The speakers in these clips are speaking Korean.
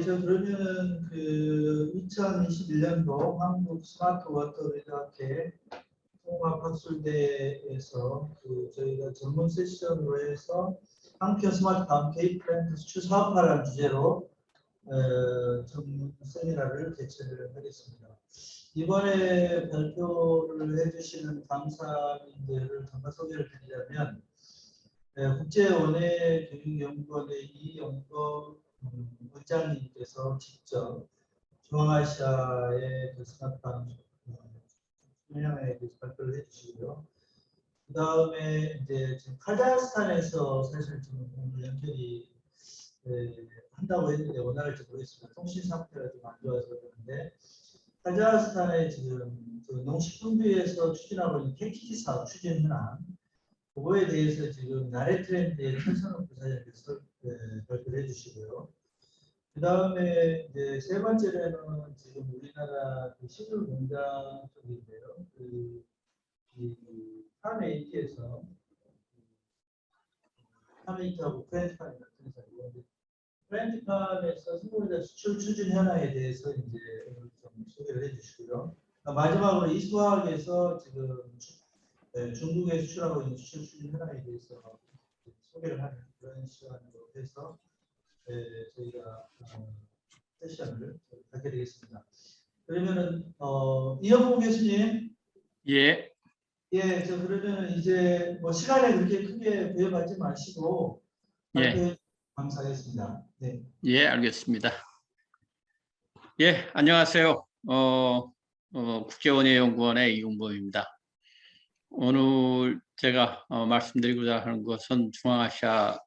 저 그러면은 그 2021년도 한국 스마트 워터 리더학회 통합학술대에서 그 저희가 전문 세션으로 해서 한편 스마트팜 케이크 플랜트 수출 사업화라는 주제로 전문 세미나를 개최를 하겠습니다. 이번에 발표를 해주시는 강사님들을 잠깐 소개를 드리자면 국제원예교육연구원의 이영거 원장님께서 직접 중앙아시아의 그 스마트팜 분야에 대해서 발표를 해주시고요. 그 다음에 이제 지금 카자흐스탄에서 사실 지금 오늘 연결이 한다고 했는데 원활할지 모르겠습니다. 통신 상태가 좀 안 좋아서 그러는데 카자흐스탄에 지금 그 농식품부에서 추진하고 있는 KTT 사업 추진 현황 그거에 대해서 지금 나래 트렌드의 최선호 부사장께서 발표를 해주시고요. 그 다음에 이제 세 번째로는 지금 우리나라 그 식물 공장 쪽인데요. 파메이트에서 파메이트하고 프렌치팜이 같은 회사고요. 프렌치팜에서 식물공장 수출 추진 현황에 대해서 이제 오늘 좀 소개를 해주시고요. 마지막으로 이수화학에서 지금 중국에 수출하고 있는 수출 추진 현황에 대해서 소개를 하는 그런 시간으로 해서 저희가 세션을 갖게 되겠습니다. 그러면은 이영호 교수님, 예, 저 그러면은 이제 뭐 시간에 그렇게 크게 부여받지 마시고 발표해 주시면 감사하겠습니다. 네. 예, 알겠습니다. 예, 안녕하세요. 국제원예연구원의 이용범입니다. 오늘 제가 말씀드리고자 하는 것은 중앙아시아에서의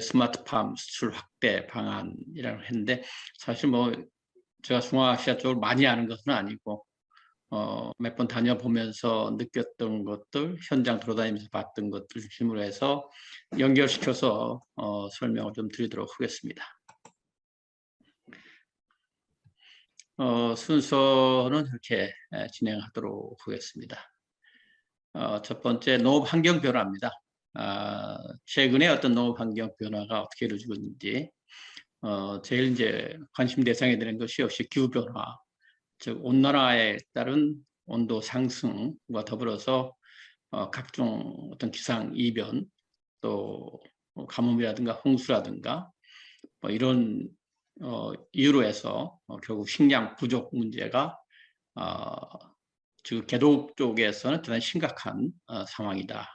스마트팜 수출 확대 방안이라고 했는데 사실 뭐 제가 중앙아시아 쪽을 많이 아는 것은 아니고 몇 번 다녀보면서 느꼈던 것들, 현장 돌아다니면서 봤던 것들 중심으로 해서 연결시켜서 설명을 좀 드리도록 하겠습니다. 순서는 이렇게 진행하도록 하겠습니다. 첫 번째, 농업 환경 변화입니다. 최근에 어떤 농업 환경 변화가 어떻게 이루어지고 있는지, 제일 이제 관심 대상이 되는 것이 역시 기후 변화, 즉 온난화에 따른 온도 상승과 더불어서 각종 어떤 기상 이변, 또 가뭄이라든가 홍수라든가 뭐 이런 이유로 해서 결국 식량 부족 문제가 지금 개도 쪽에서는 대단히 심각한 상황이다.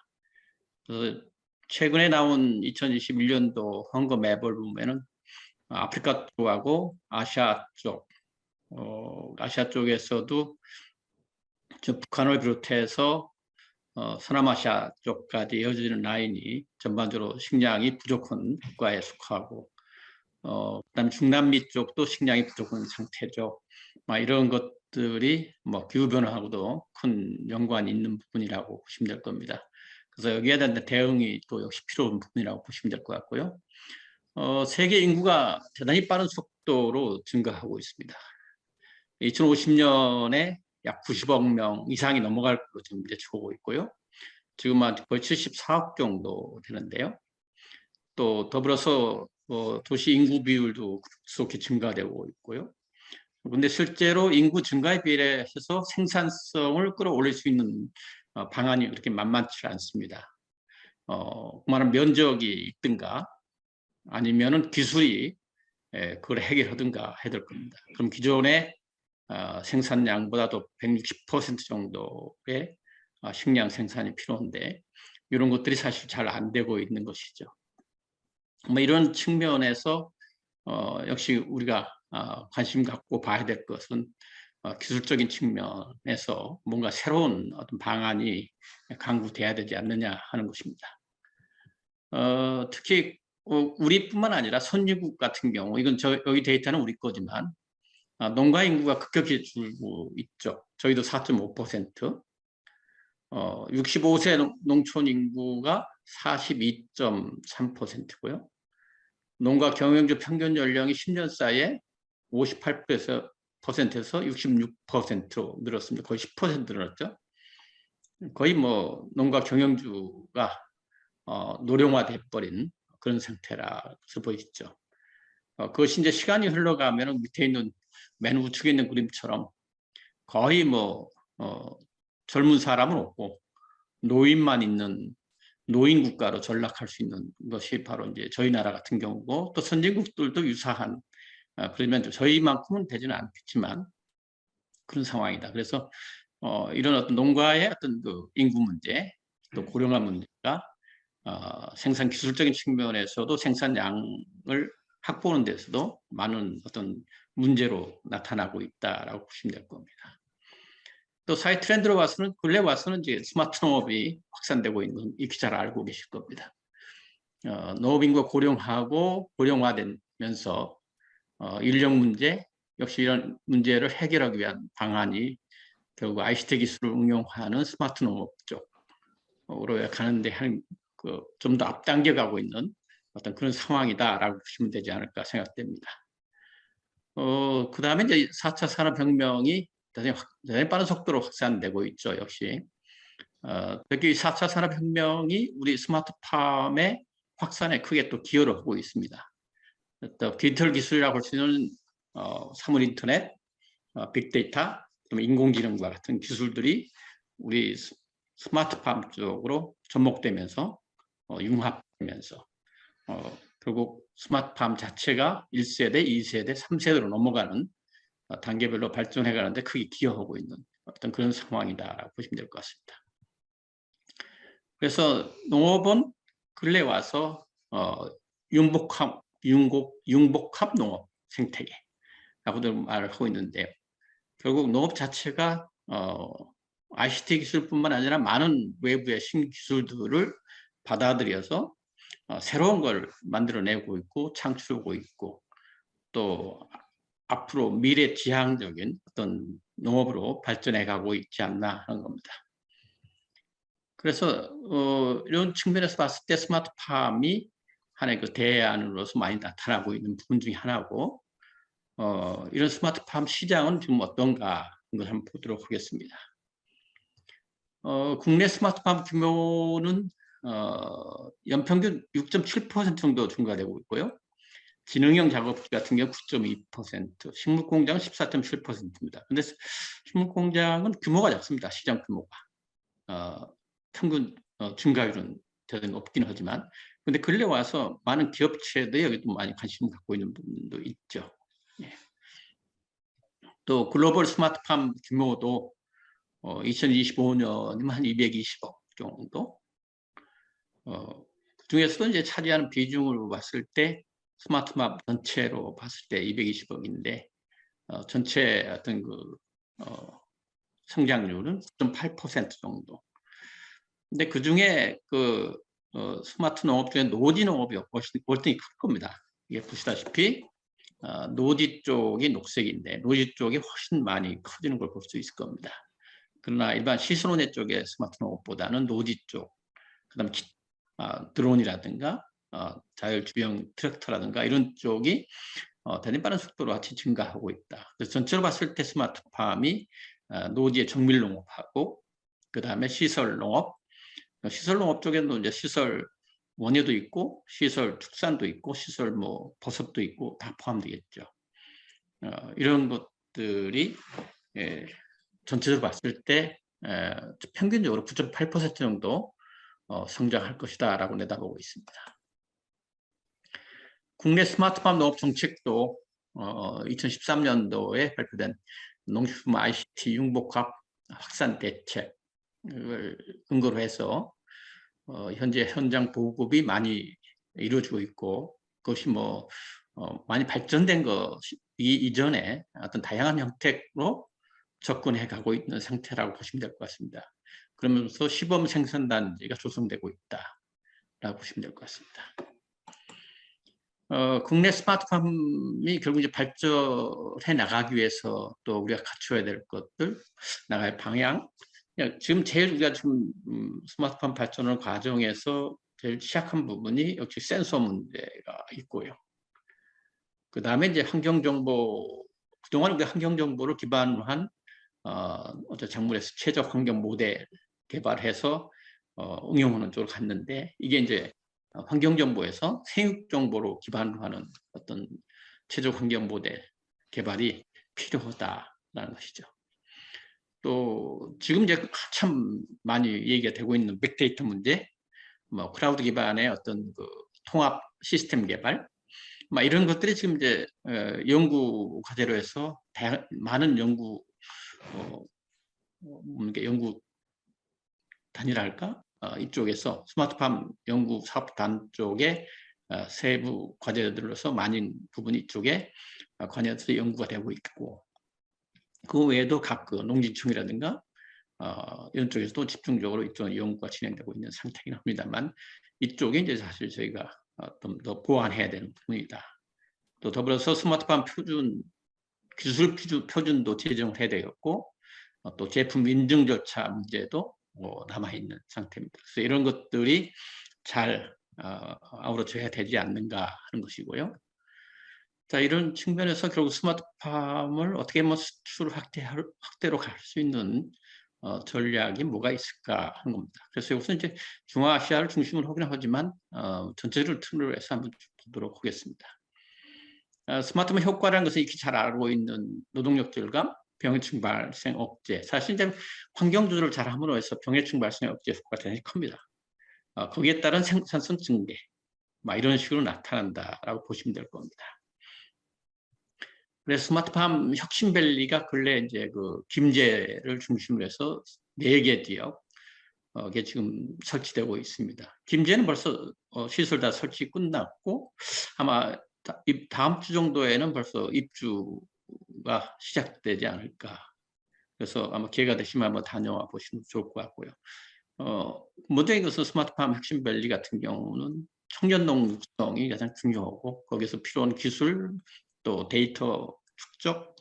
그래서 최근에 나온 2021년도 헌거 매벌 보면은 아프리카 쪽하고 아시아 쪽, 아시아 쪽에서도 북한을 비롯해서 서남아시아 쪽까지 이어지는 라인이 전반적으로 식량이 부족한 국가에 속하고 그다음에 중남미 쪽도 식량이 부족한 상태죠. 이런 것들이 뭐 기후 변화하고도 큰 연관이 있는 부분이라고 보시면 될 겁니다. 그래서 여기에 대한 대응이 또 역시 필요한 부분이라고 보시면 될 것 같고요. 세계 인구가 대단히 빠른 속도로 증가하고 있습니다. 2050년에 약 90억 명 이상이 넘어갈 것으로 지금 예측하고 있고요. 지금 거의 74억 정도 되는데요. 또 더불어서 도시 인구 비율도 급속히 증가되고 있고요. 그런데 실제로 인구 증가에 비례해서 생산성을 끌어올릴 수 있는 방안이 그렇게 만만치 않습니다. 그만한 면적이 있든가 아니면은 기술이 그걸 해결하든가 해야 될 겁니다. 그럼 기존의 생산량보다도 160% 정도의 식량 생산이 필요한데 이런 것들이 사실 잘 안 되고 있는 것이죠. 뭐 이런 측면에서 역시 우리가 관심 갖고 봐야 될 것은 기술적인 측면에서 뭔가 새로운 어떤 방안이 강구돼야 되지 않느냐 하는 것입니다. 특히 우리뿐만 아니라 선진국 같은 경우 이건 여기 데이터는 우리 거지만 농가 인구가 급격히 줄고 있죠. 저희도 4.5%, 65세 농촌 인구가 42.3%고요. 농가 경영주 평균 연령이 10년 사이에 58%에서 66%로 늘었습니다. 거의 10% 늘었죠. 거의 뭐 농가 경영주가 노령화돼 버린 그런 상태라서 보이시죠. 그것이 이제 시간이 흘러가면 밑에 있는 맨 우측에 있는 그림처럼 거의 뭐 젊은 사람은 없고 노인만 있는 노인 국가로 전락할 수 있는 것이 바로 이제 저희 나라 같은 경우고, 또 선진국들도 유사한, 그러면 저희만큼은 되지는 않겠지만 그런 상황이다. 그래서 이런 어떤 농가의 어떤 그 인구 문제, 또 고령화 문제가 생산 기술적인 측면에서도 생산량을 확보하는 데서도 많은 어떤 문제로 나타나고 있다라고 보시면 될 겁니다. 또 사회 트렌드로 봐서는, 근래 와서는 이제 스마트 농업이 확산되고 있는 건 익히 잘 알고 계실 겁니다. 농업 인구가 고령화하고 고령화되면서 인력 문제, 역시 이런 문제를 해결하기 위한 방안이 결국 ICT 기술을 응용하는 스마트 농업 쪽으로 가는데 좀 더 앞당겨 가고 있는 어떤 그런 상황이다라고 보시면 되지 않을까 생각됩니다. 그 다음에 이제 4차 산업혁명이 대단히 빠른 속도로 확산되고 있죠, 역시. 특히 4차 산업혁명이 우리 스마트팜의 확산에 크게 또 기여를 하고 있습니다. 또 디지털 기술이라고 할 수 있는 사물 인터넷, 빅데이터, 인공지능과 같은 기술들이 우리 스마트팜 쪽으로 접목되면서 융합되면서 결국 스마트팜 자체가 1세대, 2세대, 3세대로 넘어가는 단계별로 발전해 가는데 크게 기여하고 있는 어떤 그런 상황이다라고 보시면 될 것 같습니다. 그래서 농업은 근래 와서 융복합 농업 생태계라고도 말을 하고 있는데요. 결국 농업 자체가 ICT 기술뿐만 아니라 많은 외부의 신기술들을 받아들여서 새로운 걸 만들어내고 있고 창출하고 있고, 또 앞으로 미래지향적인 어떤 농업으로 발전해 가고 있지 않나 하는 겁니다. 그래서 이런 측면에서 봤을 때 스마트팜이 하나의 그 대안으로서 많이 나타나고 있는 부분 중에 하나고, 이런 스마트팜 시장은 지금 어떤가 한번 보도록 하겠습니다. 국내 스마트팜 규모는 연평균 6.7% 정도 증가되고 있고요. 지능형 작업기 같은 경우 9.2%, 식물공장은 14.7%입니다. 근데 식물공장은 규모가 작습니다. 시장 규모가. 평균 증가율은 대단히 높긴 하지만, 근데 근래 와서 많은 기업체들이 여기도 많이 관심을 갖고 있는 부분도 있죠. 예. 또 글로벌 스마트팜 규모도 2025년이면 한 220억 정도. 그 중에서도 이제 차지하는 비중을 봤을 때 스마트팜 전체로 봤을 때 220억인데 전체 어떤 그 성장률은 9.8% 정도. 근데 그 중에 그 스마트 농업 중에 노지 농업이 월등히 클 겁니다. 이게 보시다시피 노지 쪽이 녹색인데 노지 쪽이 훨씬 많이 커지는 걸 볼 수 있을 겁니다. 그러나 일반 시설원의 쪽의 스마트 농업보다는 노지 쪽, 그다음 드론이라든가 자율주행 트랙터라든가 이런 쪽이 대단히 빠른 속도로 같이 증가하고 있다. 그래서 전체로 봤을 때 스마트팜이 노지의 정밀 농업하고, 그 다음에 시설 농업, 시설 농업 쪽에도 이제 시설 원예도 있고 시설 축산도 있고 시설 뭐 버섯도 있고 다 포함되겠죠. 이런 것들이 전체적으로 봤을 때 평균적으로 9.8% 정도 성장할 것이다라고 내다보고 있습니다. 국내 스마트팜 농업 정책도 2013년도에 발표된 농식품 ICT 융복합 확산 대책을 근거로 해서 현재 현장 보급이 많이 이루어지고 있고, 그것이 뭐 많이 발전된 것이 이전에 어떤 다양한 형태로 접근해 가고 있는 상태라고 보시면 될 것 같습니다. 그러면서 시범 생산단지가 조성되고 있다라고 보시면 될 것 같습니다. 국내 스마트팜이 결국 이제 발전해 나가기 위해서 또 우리가 갖춰야 될 것들, 나갈 방향. 지금 제일 우리가 지금 스마트팜 발전을 과정에서 제일 시작한 부분이 역시 센서 문제가 있고요. 그 다음에 이제 환경정보, 그동안 우리가 환경정보를 기반으로 한 작물에서 최적 환경 모델 개발해서 응용하는 쪽으로 갔는데, 이게 이제 환경정보에서 생육정보로 기반으로 하는 어떤 최적 환경 모델 개발이 필요하다라는 것이죠. 또 지금 이제 한참 많이 얘기가 되고 있는 빅데이터 문제, 뭐 클라우드 기반의 어떤 그 통합 시스템 개발, 막 이런 것들이 지금 이제 연구 과제로 해서 많은 연구 연구 단위랄까 이쪽에서 스마트팜 연구 사업단 쪽에 세부 과제들로서 많은 부분이 이쪽에 관여해서 연구가 되고 있고, 그 외에도 각 그 농지청이라든가 이런 쪽에서도 집중적으로 이쪽 연구가 진행되고 있는 상태이긴 합니다만, 이쪽이 이제 사실 저희가 좀 더 보완해야 되는 부분이다. 또 더불어서 스마트팜 표준 기술 표준도 제정을 해야 되겠고, 또 제품 인증 절차 문제도 남아있는 상태입니다. 그래서 이런 것들이 잘 아우러져야 되지 않는가 하는 것이고요. 자, 이런 측면에서 결국 스마트팜을 어떻게 수출 확대로 갈 수 있는 전략이 뭐가 있을까 하는 겁니다. 그래서 이것은 이제 중앙아시아를 중심으로 하긴 하지만 전체를 틀로 해서 한번 보도록 하겠습니다. 스마트팜 효과라는 것은 익히 잘 알고 있는 노동력 절감, 병해충 발생 억제. 사실 이제 환경 조절을 잘 함으로 해서 병해충 발생 억제 효과가 대단히 큽니다. 거기에 따른 생산성 증대, 이런 식으로 나타난다라고 보시면 될 겁니다. 그래서 스마트팜 혁신밸리가 근래 이제 그 김제를 중심으로 해서 4개 지역에 지금 설치되고 있습니다. 김제는 벌써 시설 다 설치 끝났고, 아마 다음 주 정도에는 벌써 입주가 시작되지 않을까. 그래서 아마 기회가 되시면 한번 다녀와 보시면 좋을 것 같고요. 먼저 이것은 스마트팜 혁신밸리 같은 경우는 청년 농성이 가장 중요하고, 거기서 필요한 기술, 또 데이터 축적,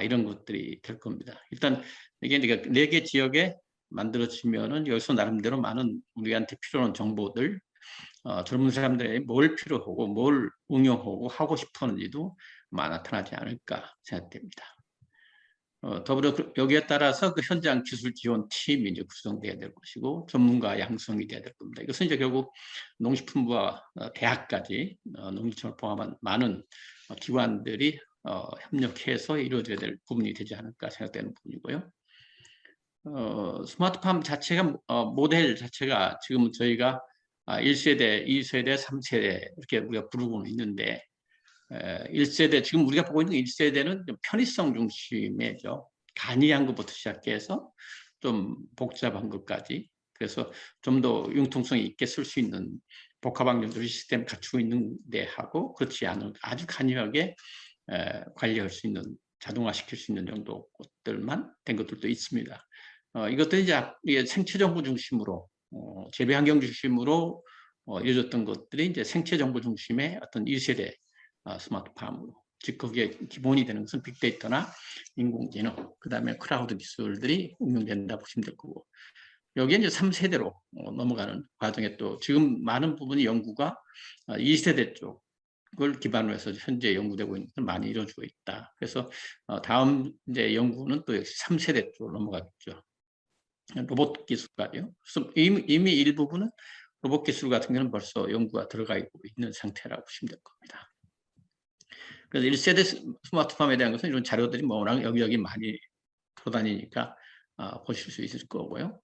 이런 것들이 될 겁니다. 일단 이게 4개 지역에 만들어지면은 여기서 나름대로 많은 우리한테 필요한 정보들, 젊은 사람들이 뭘 필요하고 뭘 응용하고 하고 싶어하는지도 나타나지 않을까 생각됩니다. 더불어 여기에 따라서 그 현장 기술 지원 팀이 이제 구성돼야 될 것이고, 전문가 양성이 돼야 될 겁니다. 이것은 이제 결국 농식품부와 대학까지 농지청을 포함한 많은 기관들이 협력해서 이루어져야 될 부분이 되지 않을까 생각되는 부분이고요. 스마트팜 자체가 모델 자체가 지금 저희가 1세대, 2세대, 3세대 이렇게 우리가 부르고는 있는데, 1세대, 지금 우리가 보고 있는 1세대는 편의성 중심이죠. 간이한 것부터 시작해서 좀 복잡한 것까지, 그래서 좀 더 융통성이 있게 쓸 수 있는 복합학력 조리 시스템을 갖추고 있는데 하고, 그렇지 않은 아주 간이하게 관리할 수 있는, 자동화시킬 수 있는 정도 것들만 된 것들도 있습니다. 이것들이 이제 생체 정보 중심으로, 재배 환경 중심으로 이루어졌던 것들이 이제 생체 정보 중심의 어떤 1세대 스마트팜으로, 즉 거기에 기본이 되는 것은 빅데이터나 인공지능, 그 다음에 클라우드 기술들이 응용된다 보시면 될 거고, 여기에 이제 3세대로 넘어가는 과정에 또 지금 많은 부분이 연구가 2세대 쪽을 기반으로 해서 현재 연구되고 있는 것을 많이 이루어지고 있다. 그래서 다음 이제 연구는 또 역시 3세대 쪽으로 넘어가겠죠. 로봇 기술까지요. 그래서 이미 일부분은 로봇 기술 같은 경우는 벌써 연구가 들어가 있는 상태라고 보시면 될 겁니다. 그래서 1세대 스마트팜에 대한 것은 이런 자료들이 워낙 여기저기 많이 돌아다니니까 보실 수 있을 거고요.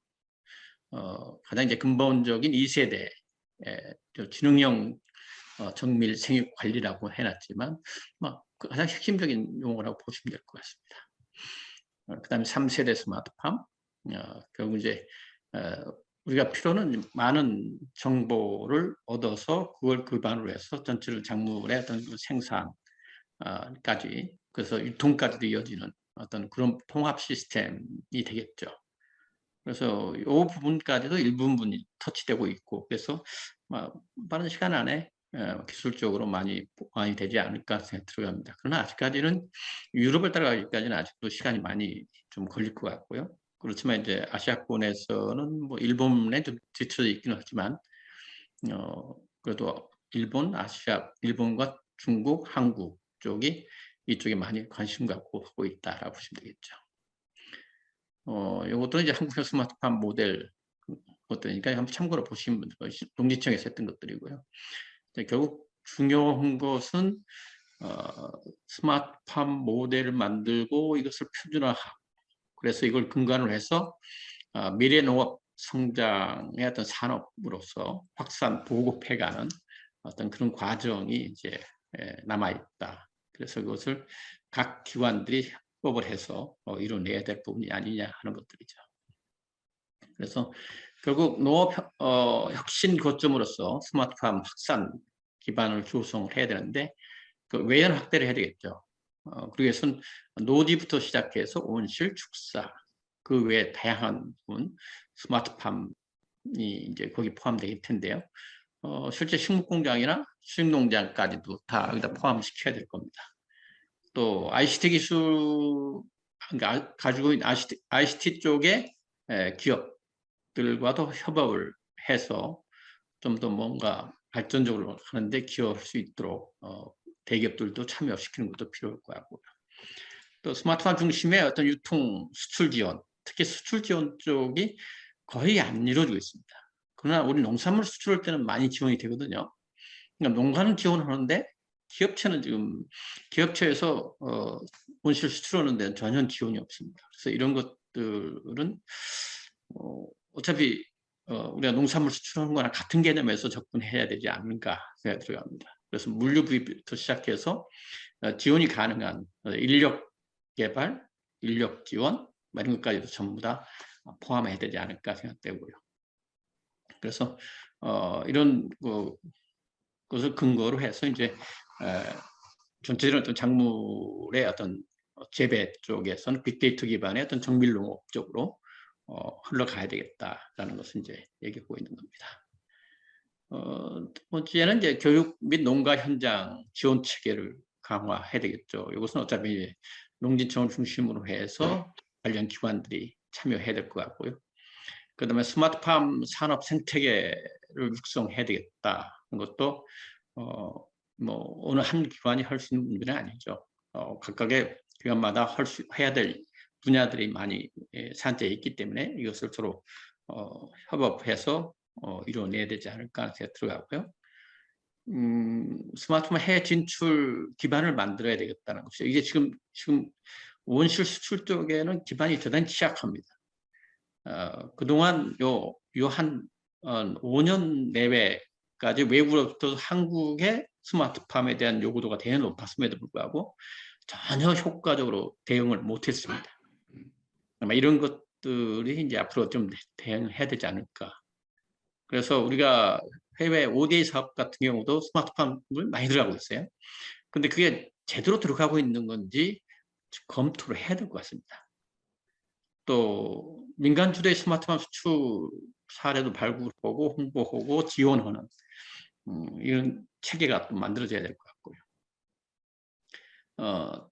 가장 이제 근본적인 2세대 지능형 정밀 생육 관리라고 해놨지만 가장 핵심적인 용어라고 보시면 될 것 같습니다. 그 다음에 3세대 스마트팜, 결국 이제 우리가 필요는 많은 정보를 얻어서 그걸 기반으로 해서 전체를 작물의 어떤 그 생산까지, 그래서 유통까지도 이어지는 어떤 그런 통합 시스템이 되겠죠. 그래서 이 부분까지도 일부분이 터치되고 있고, 그래서 빠른 시간 안에 기술적으로 많이 보완이 되지 않을까 생각이 들어갑니다. 그러나 아직까지는 유럽을 따라가기까지는 아직도 시간이 많이 좀 걸릴 것 같고요. 그렇지만 이제 아시아권에서는 뭐 일본에 좀 뒤쳐져 있기는 하지만 그래도 일본과 중국, 한국 쪽이 이쪽에 많이 관심 갖고 하고 있다라고 보시면 되겠죠. 이것도 이제 한국형 스마트팜 모델 것들이니까 한번 참고로 보시면 농지청에서 했던 것들이고요. 결국 중요한 것은 스마트팜 모델을 만들고 이것을 표준화하고, 그래서 이걸 근간으로 해서 미래 농업 성장의 어떤 산업으로서 확산 보급해가는 어떤 그런 과정이 이제 남아 있다. 그래서 그것을 각 기관들이 협업을 해서 이뤄내야 될 부분이 아니냐 하는 것들이죠. 그래서 결국 농업 혁신 거점으로서 스마트팜 확산 기반을 조성을 해야 되는데 그 외연 확대를 해야 되겠죠. 그러기 위해서는 노지부터 시작해서 온실, 축사, 그 외에 다양한 부분, 스마트팜이 이제 거기 포함되어 텐데요. 실제 식물공장이나 수익농장까지도 다 여기다 포함시켜야 될 겁니다. 또 ICT 기술, 그러니까 가지고 있는 ICT 쪽의 기업들과도 협업을 해서 좀 더 뭔가 발전적으로 하는데 기여할 수 있도록 대기업들도 참여시키는 것도 필요할 것 같고요. 또 스마트팜 중심의 어떤 유통 수출 지원, 특히 수출 지원 쪽이 거의 안 이루어지고 있습니다. 그러나 우리 농산물 수출할 때는 많이 지원이 되거든요. 그러니까 농가는 지원하는데 기업체는 지금 기업체에서 온실 수출하는 데는 전혀 지원이 없습니다. 그래서 이런 것들은 어차피 우리가 농산물 수출하는 거나 같은 개념에서 접근해야 되지 않는가 생각이 들어갑니다. 그래서 물류 구입부터 시작해서 지원이 가능한 인력 개발, 인력 지원 이런 것까지도 전부 다 포함해야 되지 않을까 생각되고요. 그래서 이런 것을 근거로 해서 이제 전체적인 어떤 작물의 어떤 재배 쪽에서는 빅데이터 기반의 어떤 정밀 농업 쪽으로 흘러가야 되겠다라는 것을 이제 얘기하고 있는 겁니다. 두 번째는 이제 교육 및 농가 현장 지원 체계를 강화해야 되겠죠. 이것은 어차피 농진청을 중심으로 해서 관련 기관들이 참여해야 될 것 같고요. 그다음에 스마트팜 산업 생태계를 육성해야 되겠다는 것도 뭐 어느 한 기관이 할 수 있는 문제는 아니죠. 각각의 기관마다 해야 될 분야들이 많이 산재해 있기 때문에 이것을 서로 협업해서 이뤄내야 되지 않을까 생각이 들어가고요. 스마트팜 해외 진출 기반을 만들어야 되겠다는 것이죠. 이게 지금 온실 수출 쪽에는 기반이 대단히 취약합니다. 그동안 한 5년 내외까지 외국으로부터 한국의 스마트팜에 대한 요구도가 대단히 높았음에도 불구하고 전혀 효과적으로 대응을 못했습니다. 아마 이런 것들이 이제 앞으로 좀 대응해야 되지 않을까. 그래서 우리가 해외 ODA 사업 같은 경우도 스마트팜을 많이 들어가고 있어요. 근데 그게 제대로 들어가고 있는 건지 검토를 해야 될 것 같습니다. 또 민간 주도의 스마트팜 수출 사례도 발굴하고 홍보하고 지원하는 이런 체계가 또 만들어져야 될 것 같고요.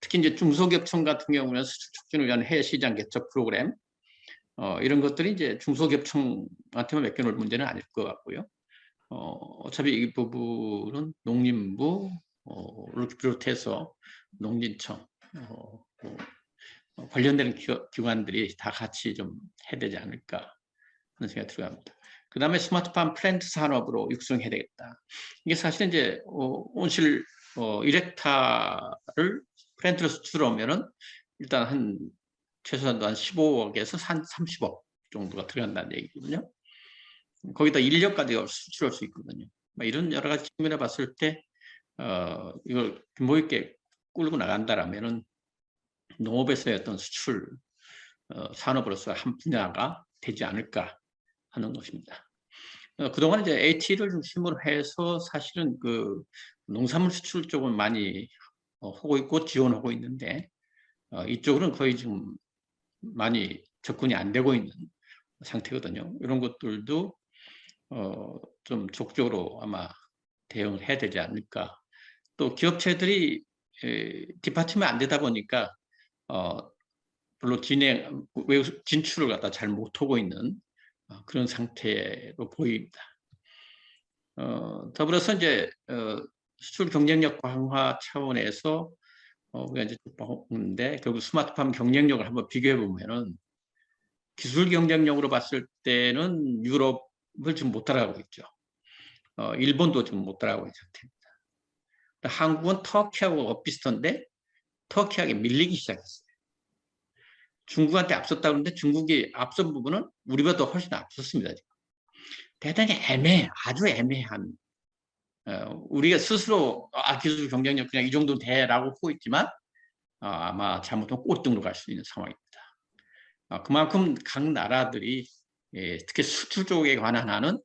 특히 이제 중소기업청 같은 경우는 수출 촉진을 위한 해외 시장 개척 프로그램 이런 것들이 이제 중소기업청한테만 맡겨놓을 문제는 아닐 것 같고요. 어차피 이 부분은 농림부를 비롯해서 농진청 관련되는 기관들이 다 같이 좀 해야 되지 않을까 하는 생각이 들어갑니다. 그 다음에 스마트팜 플랜트 산업으로 육성해야 되겠다. 이게 사실 이제 온실 1헥타를 플랜트로 수출하면은 일단 최소한 한 15억에서 한 30억 정도가 들어간다는 얘기거든요. 거기다 인력까지 수출할 수 있거든요. 이런 여러 가지 측면에 봤을 때 이걸 규모 있게 끌고 나간다라면은 농업에서의 어떤 수출 산업으로서 한 분야가 되지 않을까 하는 것입니다. 그동안 이제 AT를 중심으로 해서 사실은 그 농산물 수출 쪽은 많이 하고 있고 지원하고 있는데 이쪽은 거의 지금 많이 접근이 안 되고 있는 상태거든요. 이런 것들도 좀 적극적으로 아마 대응을 해야 되지 않을까. 또 기업체들이 뒷받침이 안 되다 보니까 별로 외국 진출을 갖다 잘 못하고 있는 그런 상태로 보입니다. 더불어서 이제 수출 경쟁력 강화 차원에서 우리가 이제 보는데 결국 스마트팜 경쟁력을 한번 비교해 보면은 기술 경쟁력으로 봤을 때는 유럽을 지금 못 따라가고 있죠. 일본도 지금 못 따라가고 있는 상태입니다. 한국은 터키하고 비슷한데 터키하게 밀리기 시작했어요. 중국한테 앞섰다 그러는데 중국이 앞선 부분은 우리보다 훨씬 앞섰습니다. 지금. 대단히 아주 애매한 우리가 스스로 기술 경쟁력 그냥 이 정도 돼라고 하고 있지만 아마 잘못하면 꼴등으로 갈 수 있는 상황입니다. 그만큼 각 나라들이 특히 수출 쪽에 관한 한은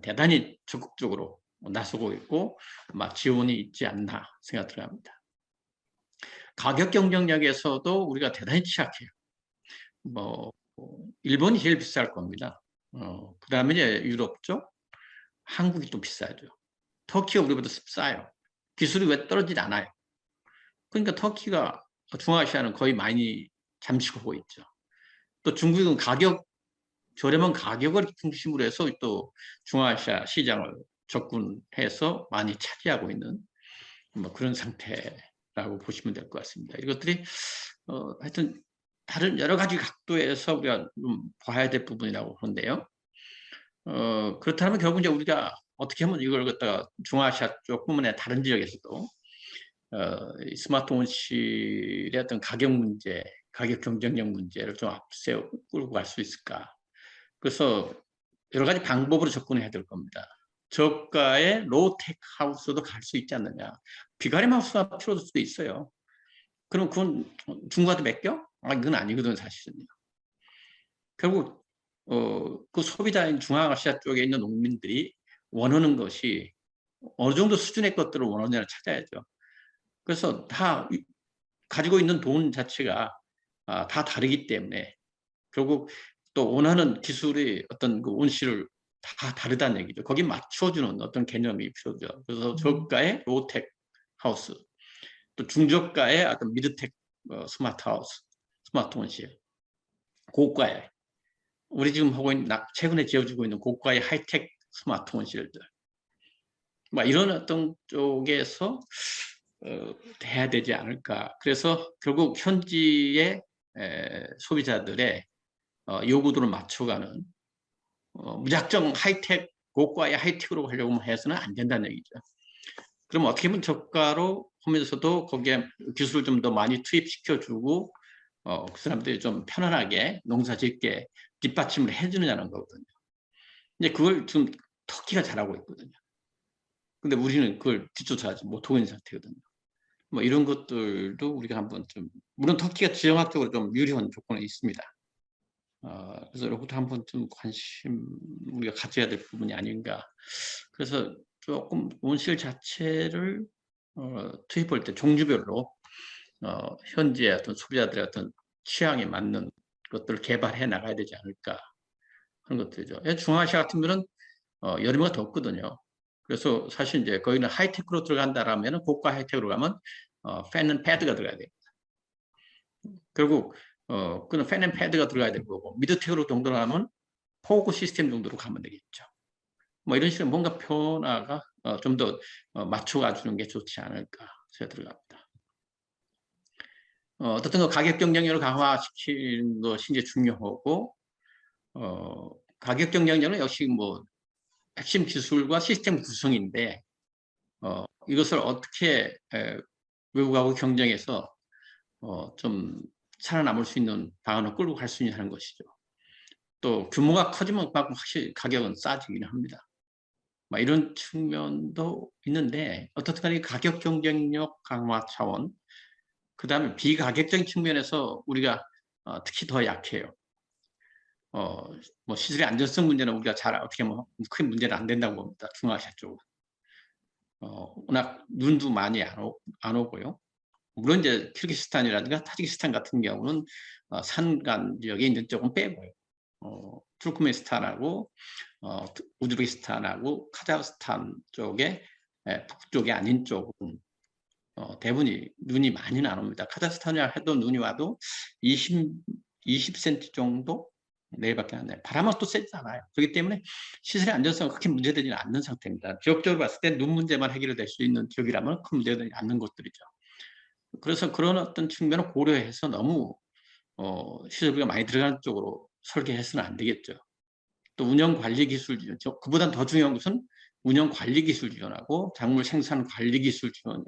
대단히 적극적으로 나서고 있고 아마 지원이 있지 않나 생각 들어갑니다. 가격 경쟁력에서도 우리가 대단히 취약해요. 뭐 일본이 제일 비쌀 겁니다. 그 다음에 이제 유럽 쪽, 한국이 또 비싸죠. 터키가 우리보다 싸요. 기술이 왜 떨어지지 않아요. 그러니까 터키가 중앙아시아는 거의 많이 잠식하고 있죠. 또 중국은 저렴한 가격을 중심으로 해서 또 중앙아시아 시장을 접근해서 많이 차지하고 있는 뭐 그런 상태라고 보시면 될 것 같습니다. 이것들이 하여튼 다른 여러 가지 각도에서 우리가 좀 봐야 될 부분이라고 보는데요. 그렇다면 결국 이제 우리가 어떻게 하면 이걸 갖다가 중앙아시아 쪽뿐만 아니라 다른 지역에서도 스마트폰 실의 어떤 가격 문제, 가격 경쟁력 문제를 좀 앞세워 끌고 갈 수 있을까? 그래서 여러 가지 방법으로 접근해야 될 겁니다. 저가의 로우테크 하우스도 갈 수 있지 않느냐. 비가림 하우스가 필요할 수도 있어요. 그럼 그건 중국한테 맡겨? 이건 아니거든 사실은요. 결국 그 소비자인 중앙아시아 쪽에 있는 농민들이 원하는 것이 어느 정도 수준의 것들을 원하느냐를 찾아야죠. 그래서 다 가지고 있는 돈 자체가 다 다르기 때문에 결국 또 원하는 기술의 어떤 그 온실을 다 다르다는 얘기죠. 거기 맞춰주는 어떤 개념이 필요하죠. 그래서 저가의 로우텍 하우스, 또 중저가의 어떤 미드텍 스마트 하우스, 스마트 온실, 고가의 우리 지금 하고 있는 최근에 지어주고 있는 고가의 하이텍 스마트 온실들, 이런 어떤 쪽에서 돼야 되지 않을까. 그래서 결국 현지의 소비자들의 요구도를 맞춰가는 무작정 하이텍, 고가의 하이텍으로 하려고 해서는 안 된다는 얘기죠. 그럼 어떻게 보면 저가로 하면서도 거기에 기술을 좀 더 많이 투입시켜주고 그 사람들이 좀 편안하게 농사 짓게 뒷받침을 해주느냐는 거거든요. 이제 그걸 지금 터키가 잘하고 있거든요. 근데 우리는 그걸 뒤쫓아하지 못하고 있는 상태거든요. 뭐 이런 것들도 우리가 한번 좀, 물론 터키가 지정학적으로 좀 유리한 조건이 있습니다. 그래서 이것도 한번 좀 관심 우리가 가져야 될 부분이 아닌가. 그래서 조금 온실 자체를 투입할 때 종류별로 현지의 어떤 소비자들의 어떤 취향에 맞는 것들을 개발해 나가야 되지 않을까 하는 것들이죠. 중앙아시아 같은 경우는 여름이가 덥거든요. 그래서 사실 이제 거기는 하이테크로 들어간다라면 고가 하이테크로 가면 팬 패드가 들어가야 돼요. 결국 그는 팬 패드가 들어가야 되는 거고 미드테크로 정도로 하면 포구 시스템 정도로 가면 되겠죠. 뭐 이런 식으로 뭔가 변화가 좀 더 맞춰가 주는 게 좋지 않을까 생각 들어갑니다. 어떻든 그 가격 경쟁력을 강화시키는 것이 이제 중요하고 가격 경쟁력은 역시 뭐 핵심 기술과 시스템 구성인데 이것을 어떻게 외국하고 경쟁해서 좀 살아남을 수 있는 방안을 끌고 갈 수 있냐는 것이죠. 또 규모가 커지면 확실히 가격은 싸지기는 합니다. 이런 측면도 있는데 어떻든 간에 가격 경쟁력 강화 차원, 그 다음에 비가격적인 측면에서 우리가 특히 더 약해요. 뭐 시설의 안전성 문제는 우리가 잘 어떻게 하면 큰 문제는 안 된다고 봅니다. 중앙아시아 쪽은. 워낙 눈도 많이 안 오고요. 물론 이제 키르기스탄이라든가 타지키스탄 같은 경우는 산간 지역에 있는 쪽은 빼고요. 투르크메니스탄하고 우즈베키스탄하고 카자흐스탄 쪽에 북쪽이 아닌 쪽은 대부분이 눈이 많이는 안 옵니다. 카자흐스탄이라 해도 눈이 와도 20cm 정도 내일밖에 안 나요. 바람은 또 세지 않아요. 그렇기 때문에 시설의 안전성은 그렇게 문제되지는 않는 상태입니다. 지역적으로 봤을 때 눈 문제만 해결될 수 있는 지역이라면 큰 문제되지 않는 것들이죠. 그래서 그런 어떤 측면을 고려해서 너무 시설비가 많이 들어가는 쪽으로 설계해서는 안 되겠죠. 또 운영 관리 기술, 그보다 더 중요한 것은 운영 관리 기술 지원하고 작물 생산 관리 기술 지원이에요.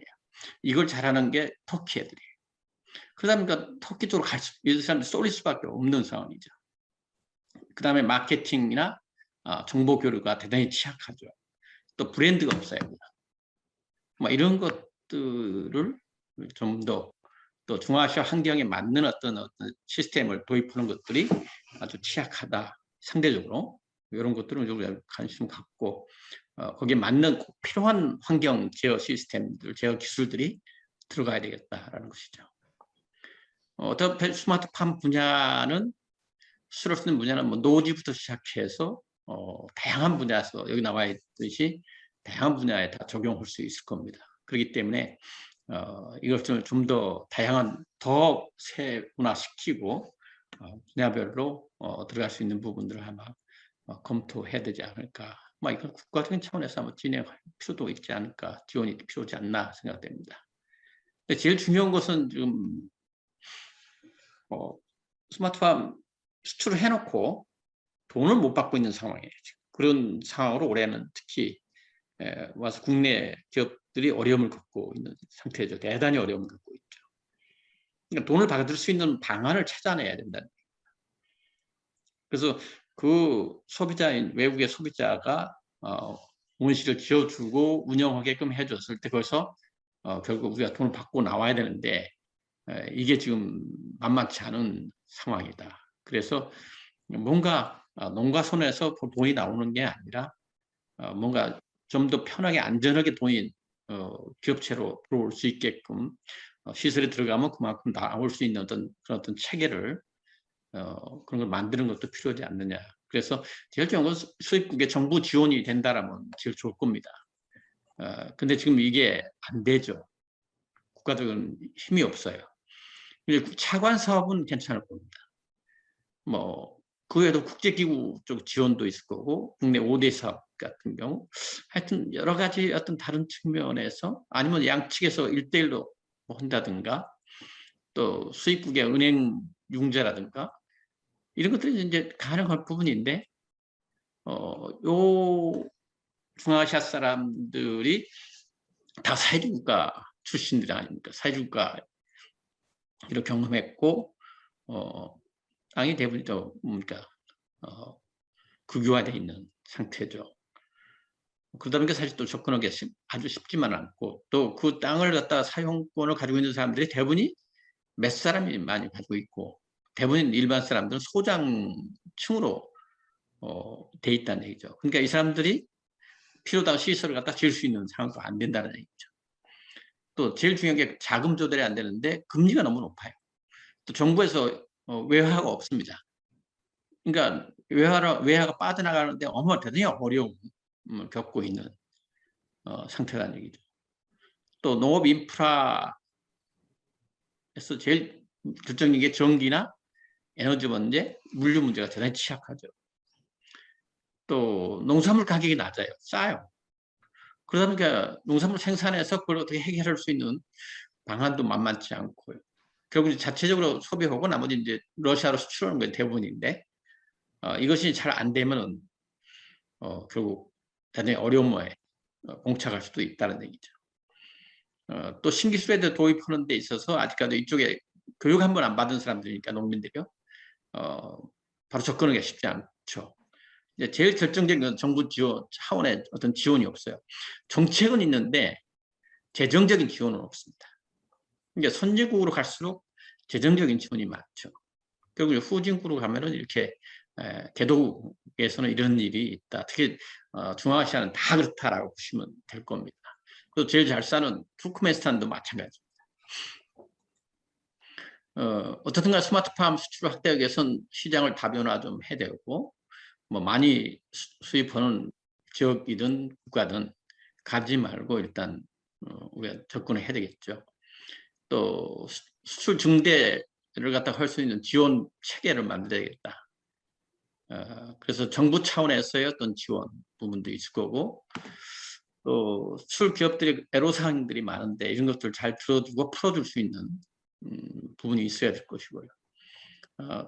이걸 잘하는 게 터키 애들이에요. 그러다 보니까 터키 쪽으로 이 사람들이 쏠릴 수밖에 없는 상황이죠. 그 다음에 마케팅이나 정보 교류가 대단히 취약하죠. 또 브랜드가 없어요. 이런 것들을 좀 더 또 중앙아시아 환경에 맞는 어떤 시스템을 도입하는 것들이 아주 취약하다. 상대적으로 이런 것들은 우리가 관심 갖고 거기에 맞는 꼭 필요한 환경 제어 시스템들, 제어 기술들이 들어가야 되겠다라는 것이죠. 어떤 스마트팜 분야는 수출할 수 있는 분야는 뭐 노지부터 시작해서 다양한 분야에서 여기 나와 있듯이 다양한 분야에 다 적용할 수 있을 겁니다. 그렇기 때문에 이것을 좀 더 다양한 더 세분화시키고 분야별로 들어갈 수 있는 부분들을 아마 검토해야 되지 않을까. 이건 국가적인 차원에서 한번 진행할 필요도 있지 않을까, 지원이 필요하지 않나 생각됩니다. 근데 제일 중요한 것은 지금 스마트팜 수출을 해놓고 돈을 못 받고 있는 상황이에요. 그런 상황으로 올해는 특히 와서 국내 기업들이 어려움을 겪고 있는 상태죠. 대단히 어려움을 겪고 있죠. 그러니까 돈을 받을 수 있는 방안을 찾아내야 된다. 그래서 그 소비자인 외국의 소비자가 온실을 지어주고 운영하게끔 해줬을 때 거기서 결국 우리가 돈을 받고 나와야 되는데 이게 지금 만만치 않은 상황이다. 그래서 뭔가 농가 손에서 돈이 나오는 게 아니라 뭔가 좀 더 편하게 안전하게 돈이 기업체로 들어올 수 있게끔 시설에 들어가면 그만큼 나올 수 있는 그런 어떤 체계를 그런 걸 만드는 것도 필요하지 않느냐. 그래서 제일 중요한 건 수입국에 정부 지원이 된다라면 제일 좋을 겁니다. 근데 지금 이게 안 되죠. 국가적인 힘이 없어요. 차관 사업은 괜찮을 겁니다. 그 외에도 국제기구 쪽 지원도 있을 거고, 국내 5대 사업 같은 경우, 하여튼 여러 가지 어떤 다른 측면에서 아니면 양측에서 1대1로 한다든가, 또 수입국의 은행 융자라든가, 이런 것들이 이제 가능할 부분인데, 요 중앙아시아 사람들이 다 사회주의국가 출신들 아닙니까? 사회주의국가 이런 경험했고, 땅이 대부분 뭡니까? 국유화되어 있는 상태죠. 그러다 보니까 사실 또 접근하기 아주 쉽지만 않고, 또 그 땅을 갖다 사용권을 가지고 있는 사람들이 대부분이 몇 사람이 많이 가지고 있고, 대부분 일반 사람들은 소장층으로 돼 있다는 얘기죠. 그러니까 이 사람들이 필요당 시설을 갖다 지을 수 있는 상황도 안 된다는 얘기죠. 또 제일 중요한 게 자금 조달이 안 되는데 금리가 너무 높아요. 또 정부에서 외화가 없습니다. 그러니까 외화가 빠져나가는데 대단히 어려움을 겪고 있는 상태라는 얘기죠. 또 농업 인프라에서 제일 결정적인 게 전기나 에너지 문제, 물류 문제가 대단히 취약하죠. 또 농산물 가격이 낮아요. 싸요. 그러다 보니까 농산물 생산해서 그걸 어떻게 해결할 수 있는 방안도 만만치 않고요. 결국 자체적으로 소비하고 나머지 이제 러시아로 수출하는 게 대부분인데 이것이 잘 안 되면은 결국 대단히 어려움에 봉착할 수도 있다는 얘기죠. 또 신기술에 도입하는 데 있어서 아직까지 이쪽에 교육 한 번 안 받은 사람들이니까 농민들이요. 바로 접근하기가 쉽지 않죠. 이제 제일 결정적인 건 정부 지원 차원의 어떤 지원이 없어요. 정책은 있는데 재정적인 지원은 없습니다. 그러니까 선진국으로 갈수록 재정적인 지원이 많죠. 결국 후진국으로 가면은 이렇게 개도국에서는 이런 일이 있다. 특히 중앙아시아는 다 그렇다라고 보시면 될 겁니다. 또 제일 잘 사는 투르크메니스탄도 마찬가지입니다. 어떻든가 스마트팜 수출 확대하기 위해서는 시장을 다변화 좀 해야 되고, 많이 수입하는 지역이든 국가든 가지 말고 일단 우리가 접근을 해야 되겠죠. 또 수출 증대를 갖다 할 수 있는 지원 체계를 만들어야겠다. 그래서 정부 차원에서의 어떤 지원 부분도 있을 거고, 또 수출 기업들이 애로사항들이 많은데 이런 것들을 잘 들어주고 풀어줄 수 있는 부분이 있어야 될 것이고요.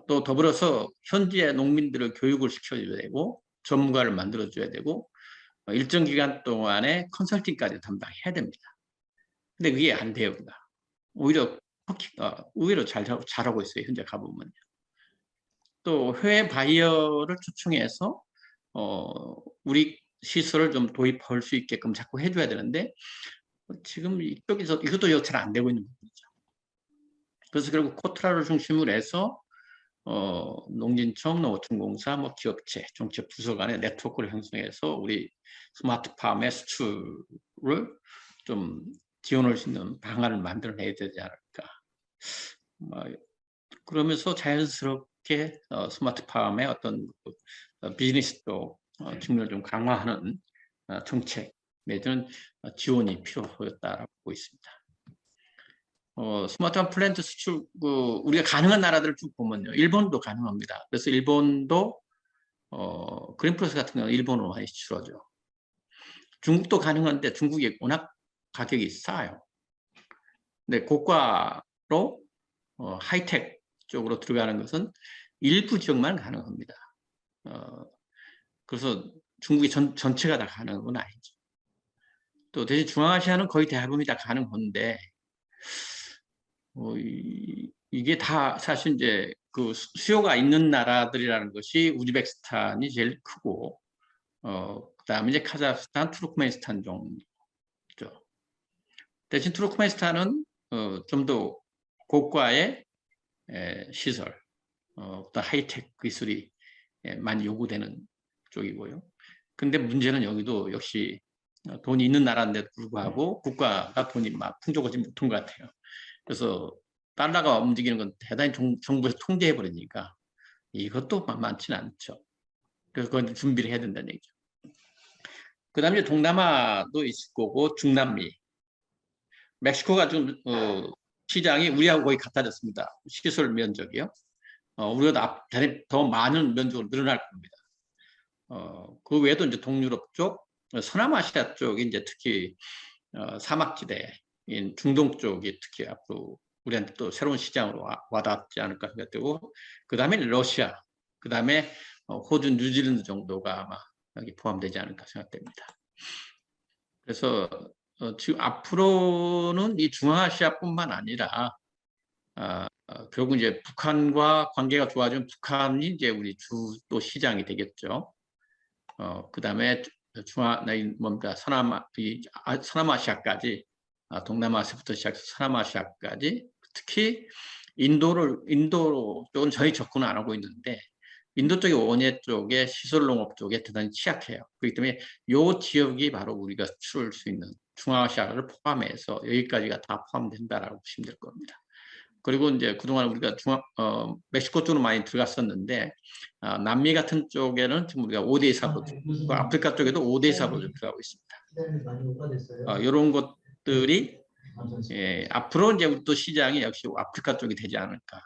또 더불어서 현지의 농민들을 교육을 시켜줘야 되고 전문가를 만들어줘야 되고 일정 기간 동안에 컨설팅까지 담당해야 됩니다. 근데 그게 안 돼요. 오히려 의외로 잘하고 있어요. 현재 가보면요. 또 해외 바이어를 초청해서 우리 시설을 좀 도입할 수 있게끔 자꾸 해줘야 되는데 지금 이쪽에서 이것도 잘 안 되고 있는 부분이죠. 그래서 결국 코트라를 중심으로 해서 농진청, 농어촌공사, 뭐 기업체, 정책 부서 간의 네트워크를 형성해서 우리 스마트팜의 수출을 좀 지원할 수 있는 방안을 만들어내야 되지 않을까. 그러면서 자연스럽게 스마트팜의 어떤 비즈니스도 측면을 좀 강화하는 정책 내지는 지원이 필요하다고 보고 있습니다. 스마트팜 플랜트 수출 우리가 가능한 나라들을 쭉 보면요, 일본도 가능합니다. 그래서 일본도 그린플러스 같은 경우는 일본으로 많이 수출하죠. 중국도 가능한데 중국이 워낙 가격이 싸요. 근데 고가로 하이텍 쪽으로 들어가는 것은 일부 지역만 가능합니다. 그래서 중국이 전체가 다 가능한 건 아니죠. 또 대신 중앙아시아는 거의 대부분이 다 가능한데 이게 다 사실 이제 그 수요가 있는 나라들이라는 것이 우즈베키스탄이 제일 크고 그다음에 이제 카자흐스탄, 투르크메니스탄 정도죠. 대신 투르크메니스탄은 좀 더 고가의 시설, 어떤 하이텍 기술이 많이 요구되는 쪽이고요. 근데 문제는 여기도 역시 돈이 있는 나라인데도 불구하고 국가가 돈이 막 풍족하지 못한 것 같아요. 그래서 달러가 움직이는 건 대단히 정부에서 통제해 버리니까 이것도 만만치는 않죠. 그래서 그건 준비를 해야 된다는 얘기죠. 그 다음에 동남아도 있을 거고 중남미, 멕시코가 좀 시장이 우리하고 거의 같아졌습니다. 시설 면적이요. 우리가 더 많은 면적으로 늘어날 겁니다. 그 외에도 이제 동유럽 쪽, 서남아시아 쪽이 이제 특히 사막지대인 중동 쪽이 특히 앞으로 우리한테 또 새로운 시장으로 와닿지 않을까 생각되고, 그 다음에 러시아, 그 다음에 호주, 뉴질랜드 정도가 아마 여기 포함되지 않을까 생각됩니다. 그래서 지금 앞으로는 이 중앙아시아뿐만 아니라 결국 이제 북한과 관계가 좋아지면 북한이 이제 우리 주 또 시장이 되겠죠. 그 다음에 서남아시아까지, 동남아시아부터 시작해서 서남아시아까지, 특히 인도 쪽은 저희 접근을 안 하고 있는데 인도 쪽의 원예 쪽에 시설농업 쪽에 대단히 취약해요. 그렇기 때문에 이 지역이 바로 우리가 수출할 수 있는 중앙아시아를 포함해서 여기까지가 다 포함된다라고 보시면 될 겁니다. 그리고 이제 그동안 우리가 멕시코 쪽으로 많이 들어갔었는데 남미 같은 쪽에는 지금 우리가 5대 사업으로 아프리카 쪽에도 5대 사업으로 들어가고 있습니다. 이런 것들이 앞으로 이제 우리 또 시장이 역시 아프리카 쪽이 되지 않을까.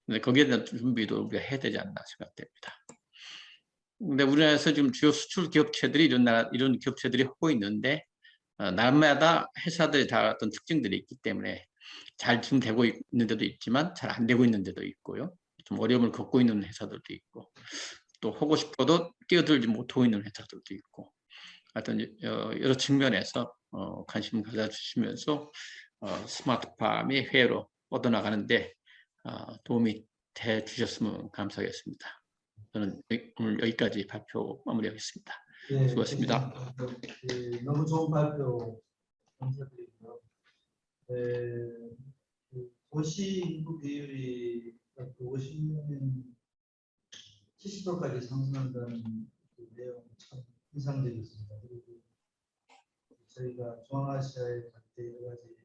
근데 거기에 대한 준비도 우리가 해야 되지 않나 생각됩니다. 근데 우리나라에서 지금 주요 수출 기업체들이 이런 기업체들이 하고 있는데 나라마다 회사들이 다 어떤 특징들이 있기 때문에 잘 지금 되고 있는 데도 있지만 잘 안 되고 있는 데도 있고요. 좀 어려움을 겪고 있는 회사들도 있고 또 하고 싶어도 뛰어들지 못하고 있는 회사들도 있고 하여튼 여러 측면에서 관심 가져주시면서 스마트팜이 해외로 뻗어나가는데 도움이 돼 주셨으면 감사하겠습니다. 저는 오늘 여기까지 발표 마무리하겠습니다. 네, 수고하셨습니다. 너무 좋은 발표 감사드리고요. 도시 인구 비율이 50년 70%까지 상승한다는 그 내용 참 인상적이었습니다. 그리고 저희가 중앙아시아에 갈 때 여러 가지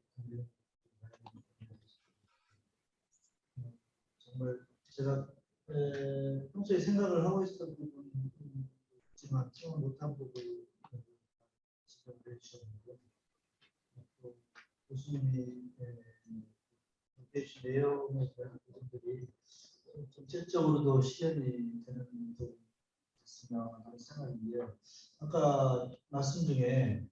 정말 제가 평소에 생각을 하고 있었던 부분은 있지만 체험 못한 부분을 지적해 주셨는데 또 교수님이 교수 내용에 대한 부분들이 정책적으로도 실현이 되는 부분이 있으면 하는 생각인데요. 아까 말씀 중에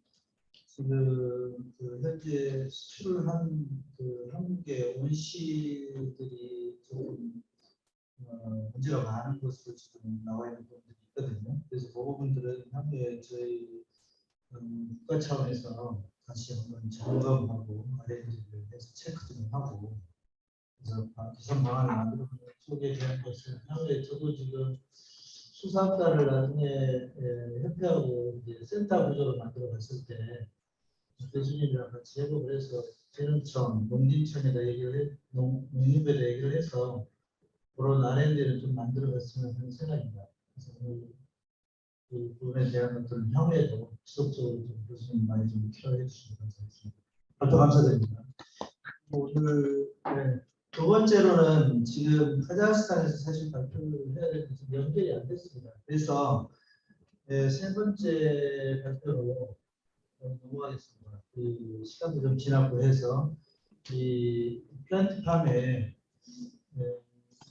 지금 그 현재 수출한 그 한국의 온실들이 조금 문제가 많은 것으로 지금 나와 있는 부분들이 있거든요. 그래서 그 부분들은 향후에 저희 국가 차원에서 다시 한번 점검하고 R&D를 해서 체크 좀 하고 그래서 개선 방안을 만들어 소개된 것을 향후에 저도 지금 수사학과를 나중에 협회하고 이제 센터 구조로 만들어 갔을 때 교수님이랑 같이 해보고 그래서 재능청, 농림청에다 농림부에다 얘기를 해서 그런 R&D를 좀 만들어 갔으면 하는 생각입니다. 그래서 그 부분에 대한 어떤 향후에도 지속적으로 좀 교수님 많이 좀 필요해 주시면 감사하겠습니다. 발표 감사드립니다. 오늘 두 번째로는 지금 카자흐스탄에서 사실 발표를 해야 되는데 연결이 안 됐습니다. 그래서 세 번째 발표로 넘어가겠습니다. 그 시간도 좀 지났고 해서 이 플랜트팜에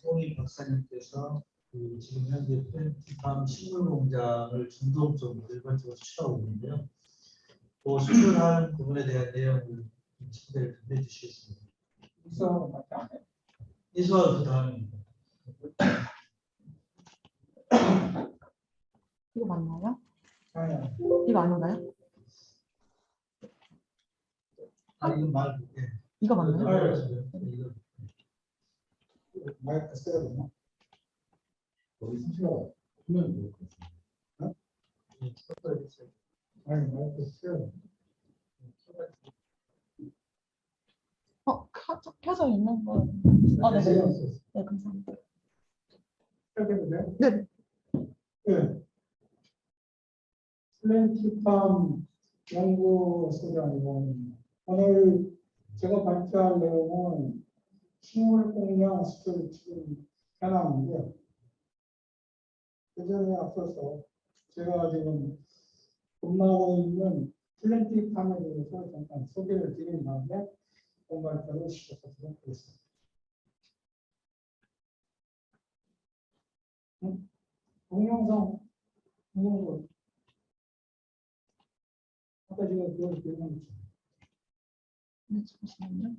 송희 박사님께서 그 지금 현재 플랜트팜 식물 공장을 중동적으로 일반적으로 수출하고 있는데요. 그 수출하는 부분에 대한 내용을 친구들 좀 해주시겠습니다. 이수와 그 다음입니다. 이거 맞나요? 아니요. 이거 아닌가요? 이거 말. 이거 맞나요? 이거. 마이크 써야 되나? 거기 수시가 보면 좋을 것 같아요. 아니, 마이크 써야 되나? 켜져 있는 거. 네. 네, 감사합니다. 해도 돼요? 네. 네. 플랜티팜 연구소장님, 오늘 제가 발표할 내용은 식물 공장 수출 지금 해놨는데요. 그 전에 앞서서 제가 지금 근무하고 있는 플랜티팜에 대해서 잠깐 소개를 드린 다음에 발표를 시작하도록 하겠습니다. 동영상 아까 제가 그걸 기억나죠. 네, 잠시만요.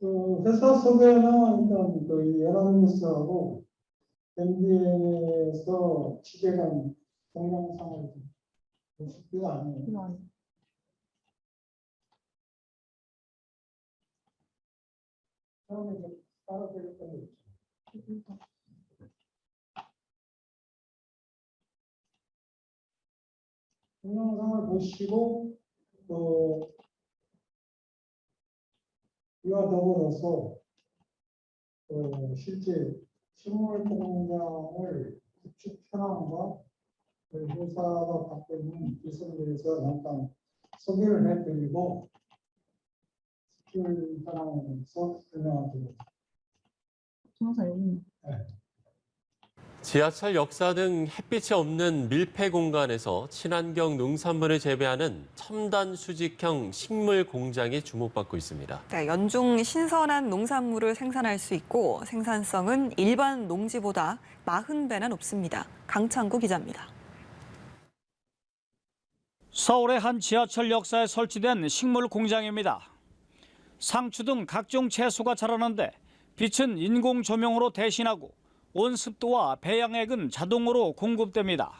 그 회사 소개는 일단 그 연합뉴스하고 MBN에서 취재한 동영상을 이거 아니에요. 이거 아니에요. 처음에 따로 드렸던 거 있죠. 동영상을 보시고 이와 더불어서 실제 식물 공장을 구축 현황과 회사가 갖고 있는 기술에 대해서 잠깐 소개를 해드리고 수출 현황에 대해서 설명드리겠습니다. 동영상 여기 있네. 지하철 역사 등 햇빛이 없는 밀폐 공간에서 친환경 농산물을 재배하는 첨단 수직형 식물 공장이 주목받고 있습니다. 네, 연중 신선한 농산물을 생산할 수 있고 생산성은 일반 농지보다 40배나 높습니다. 강창구 기자입니다. 서울의 한 지하철 역사에 설치된 식물 공장입니다. 상추 등 각종 채소가 자라는데 빛은 인공 조명으로 대신하고 온습도와 배양액은 자동으로 공급됩니다.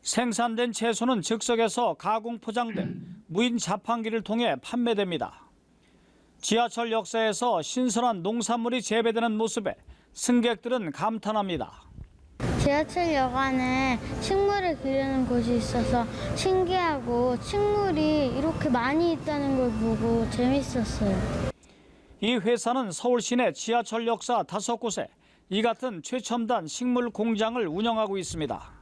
생산된 채소는 즉석에서 가공 포장돼 무인 자판기를 통해 판매됩니다. 지하철 역사에서 신선한 농산물이 재배되는 모습에 승객들은 감탄합니다. 지하철역 안에 식물을 기르는 곳이 있어서 신기하고 식물이 이렇게 많이 있다는 걸 보고 재밌었어요. 이 회사는 서울 시내 지하철 역사 5곳에 이 같은 최첨단 식물 공장을 운영하고 있습니다.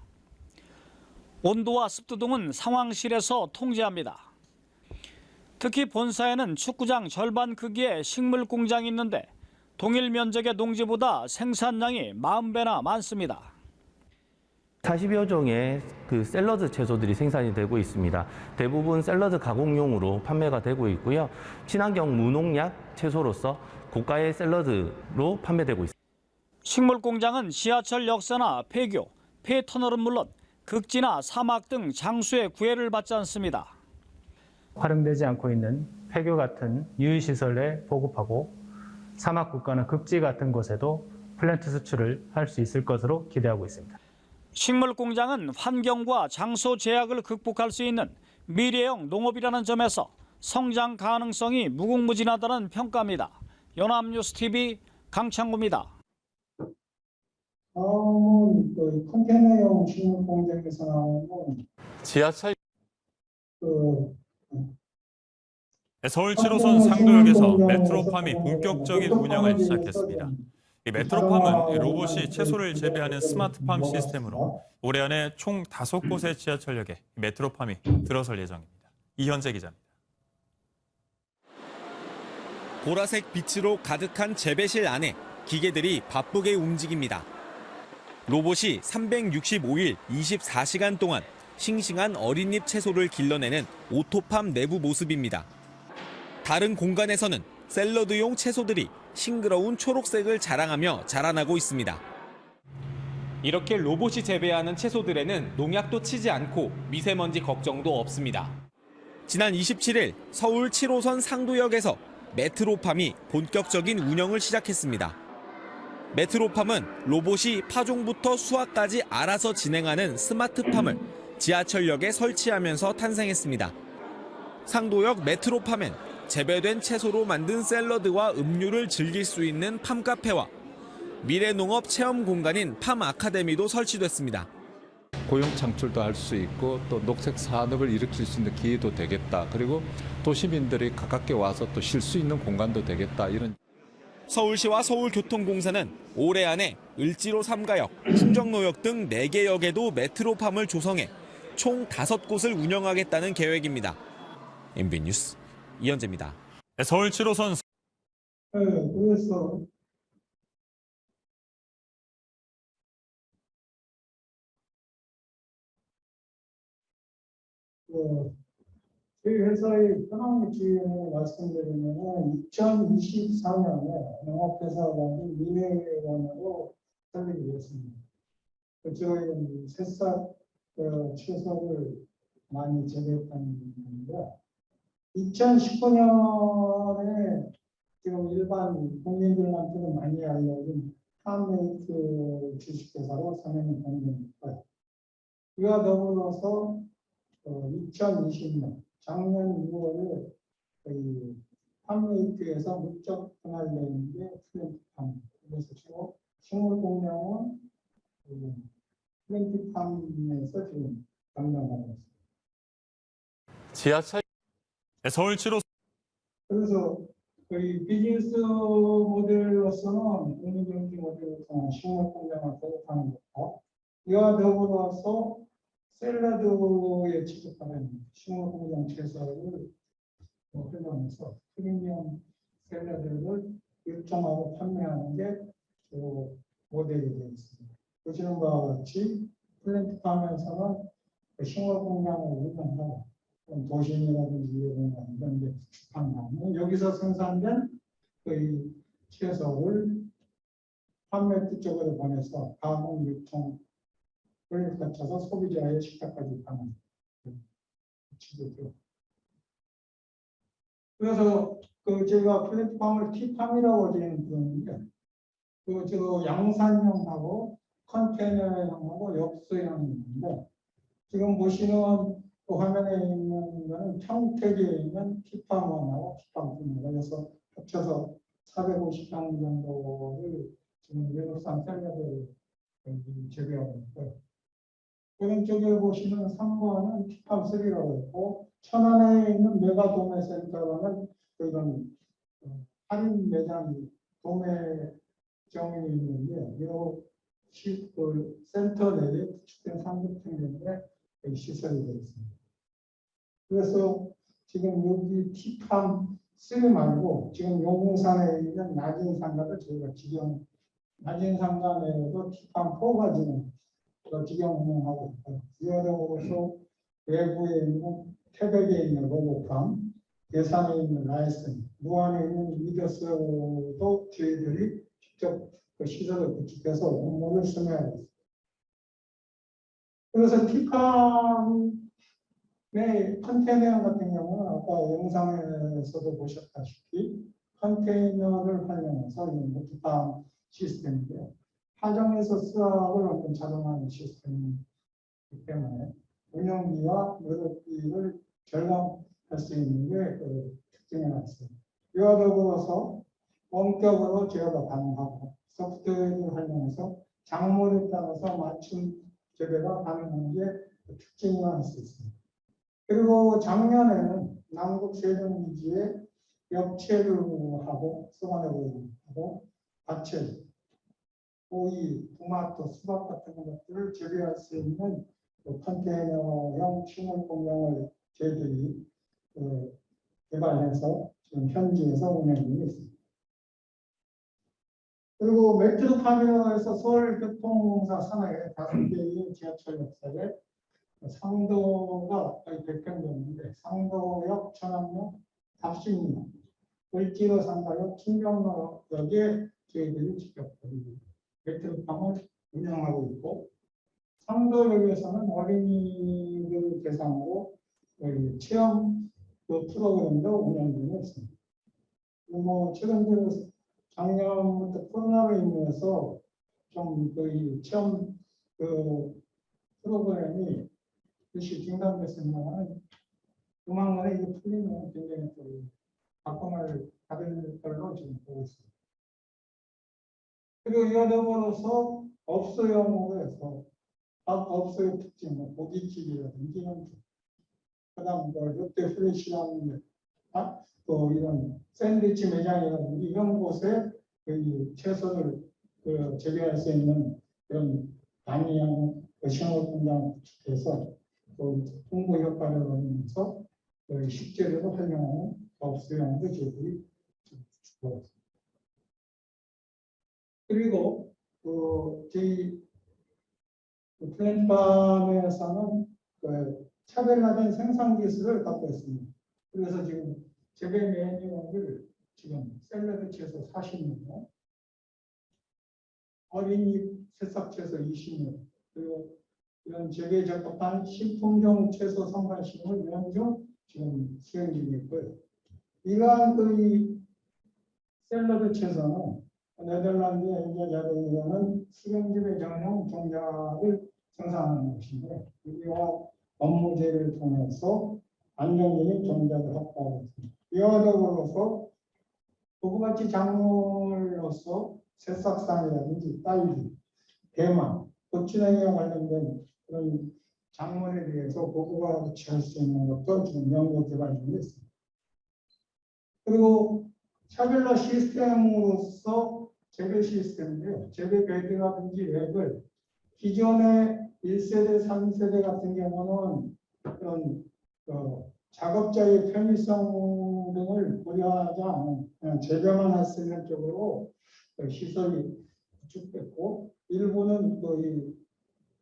온도와 습도 등은 상황실에서 통제합니다. 특히 본사에는 축구장 절반 크기의 식물 공장이 있는데 동일 면적의 농지보다 생산량이 40배나 많습니다. 40여 종의 그 샐러드 채소들이 생산이 되고 있습니다. 대부분 샐러드 가공용으로 판매가 되고 있고요. 친환경 무농약 채소로서 고가의 샐러드로 판매되고 있습니다. 식물 공장은 지하철 역사나 폐교, 폐터널은 물론 극지나 사막 등 장수의 구애를 받지 않습니다. 활용되지 않고 있는 폐교 같은 유휴시설에 보급하고 사막 국가나 극지 같은 곳에도 플랜트 수출을 할 수 있을 것으로 기대하고 있습니다. 식물 공장은 환경과 장소 제약을 극복할 수 있는 미래형 농업이라는 점에서 성장 가능성이 무궁무진하다는 평가입니다. 연합뉴스TV 강창구입니다. 그 컨테이너용 식물 공장에서 나오는 지하철 서울 7호선 상도역에서 메트로팜이 본격적인 운영을 시작했습니다. 이 메트로팜은 로봇이 채소를 재배하는 스마트팜 시스템으로 올해 안에 총 5곳의 지하철역에 메트로팜이 들어설 예정입니다. 이현재 기자입니다. 보라색 빛으로 가득한 재배실 안에 기계들이 바쁘게 움직입니다. 로봇이 365일 24시간 동안 싱싱한 어린잎 채소를 길러내는 오토팜 내부 모습입니다. 다른 공간에서는 샐러드용 채소들이 싱그러운 초록색을 자랑하며 자라나고 있습니다. 이렇게 로봇이 재배하는 채소들에는 농약도 치지 않고 미세먼지 걱정도 없습니다. 지난 27일 서울 7호선 상도역에서 메트로팜이 본격적인 운영을 시작했습니다. 메트로팜은 로봇이 파종부터 수확까지 알아서 진행하는 스마트팜을 지하철역에 설치하면서 탄생했습니다. 상도역 메트로팜엔 재배된 채소로 만든 샐러드와 음료를 즐길 수 있는 팜카페와 미래농업 체험 공간인 팜 아카데미도 설치됐습니다. 고용 창출도 할 수 있고 또 녹색 산업을 일으킬 수 있는 기회도 되겠다. 그리고 도시민들이 가깝게 와서 또 쉴 수 있는 공간도 되겠다. 이런. 서울시와 서울교통공사는 올해 안에 을지로 3가역, 충정로역 등 4개 역에도 메트로팜을 조성해 총 5곳을 운영하겠다는 계획입니다. MB뉴스 이현재입니다. 서울 7호선 그래서 저희 회사의 현황 지원을 말씀드리면 2024년에 농업회사라는 민회원으로 설립되었습니다. 저희 새싹 채소를 많이 재배했다는 건데 2019년에 지금 일반 국민들한테는 많이 알려진 팜메이트 주식회사로 상행이 변경했고요. 이와 더불어서 2020년 작년 6월에 팜메이트에서 물적 분할된 게 플랜트팜. 그래서 주로 식물 공장은 플랜트팜에서 지금 담당하고 있습니다. 지하철 서울 7호 그래서 그 비즈니스 모델로서는 공유경제 모델을 통한 식물 공장을 도입하는 것과 이와 더불어서 샐러드에 취급하는 식물 공장 채소를 활용해서 프리미엄 샐러드를 유통하고 판매하는 게 모델이 되어 있습니다. 보시는 바와 같이 플랜트팜에서는 식물 공장을 운영하고 도심이라든지 이런 데 판매하는 여기서 생산된 그 채소를 판매 쪽으로 보내서 가공 유통을 거쳐서 소비자의 식탁까지 가는 치료죠. 그래서 제가 플랫폼을 T팜이라고 부르는데 저 양산형하고 컨테이너형하고 엽서형이 있는데 지금 보시는 그 화면에 있는 거는 평택에 있는 T팜1하고 T팜2입니다. 그래서 합쳐서 450장 정도를 지금 외국산 샐러드를 재배하고 있고요. 오른쪽에 보시는 3번은 T팜3라고 있고 천안에 있는 메가 도매 센터로는 이런 할인 매장이 도매점이 있는데 이 센터 내에 구축된 상급층인데 시설이 되어 있습니다. 그래서 지금 여기 T팜3 말고 지금 용산에 있는 낮은 상가를 저희가 직영 낮은 상가 내에도 T팜4가 지금 직영 운영하고 있고요. 이와 더불어서 외부에 있는 태백에 있는 로보팜, 예산에 있는 라이슨, 무안에 있는 미더스도 저희들이 직접 그 시설을 구축해서 업무를 수행하고 있습니다. 그래서 T팜의 컨테이너 같은 경우는 아까 영상에서도 보셨다시피 컨테이너를 활용해서 T팜 시스템인데요. 하정에서 수학을 어떤 자동화하는 시스템이기 때문에 운영비와 노동비를 절감할 수 있는 게 그 특징이 있습니다. 이와 더불어서 원격으로 제어가 가능하고 소프트웨어를 활용해서 작물에 따라서 맞춤 재배가 가능한 게 특징이라 할 수 있습니다. 그리고 작년에는 남북 세종기지에 엽채를 하고 소반을 하고 밭채, 오이, 토마토, 수박 같은 것들을 재배할 수 있는 컨테이너형 식물 공장을 저희들이 개발해서 지금 현지에서 운영 중에 있습니다. 그리고 메트로파미너에서 서울교통공사 산하에 5개의 지하철 역사에 상도가 거의 100평 정도인데 상도역, 천안역, 답신역, 을지로 상가역, 충정로역에 저희들이 직접 메트로팜을 운영하고 있고 상도역에서는 어린이들 대상으로 체험 프로그램도 운영 중에 있습니다. 최근 들어 작년부터 코로나로 인해서 좀 거의 체험 프로그램이 일시 중단됐습니다만 조만간에 이거 풀리면 굉장히 바꿈을 받을 걸로 지금 보고 있습니다. 그리고 이와 더불어서 업소용으로 해서 업소의 특징, 고깃집이라든지 그다음 롯데 플래시라는 또 이런 샌드위치 매장이라든지 이런 곳에 채소를 재배할 수 있는 그런 다양한 식물 공장 구축해서 홍보 효과를 얻으면서 식재료로 활용하는 업소용도 저희들이 주고 있습니다. 그리고 저희 플랜팜에서는 차별화된 생산 기술을 갖고 있습니다. 그래서 지금 재배 메뉴를 지금 샐러드 채소 40년, 어린이 새싹 채소 20년, 그리고 이런 재배 적합한 식품종 채소 선발식을 연중 지금 수행 중에 있고요. 이러한 샐러드 채소는 네덜란드의 엔저자르라는 수경재배 전용 종자를 생산하는 것인데 이와 업무제를 통해서 안정적인 종자를 확보하고 있습니다. 이와 더불어서 고구마치 작물로서 새싹상이라든지 딸기, 대만, 고추냉이와 관련된 그런 작물에 대해서 고구마를 구치할 수 있는 것도 지금 연구 개발 중에 있습니다. 그리고 차별화 시스템으로서 재배 시스템인데요. 재배 베드라든지 랩을 기존의 1세대, 3세대 같은 경우는 그런 작업자의 편의성 등을 고려하지 않은 그냥 재배만 할 수 있는 쪽으로 시설이 구축됐고 일부는 이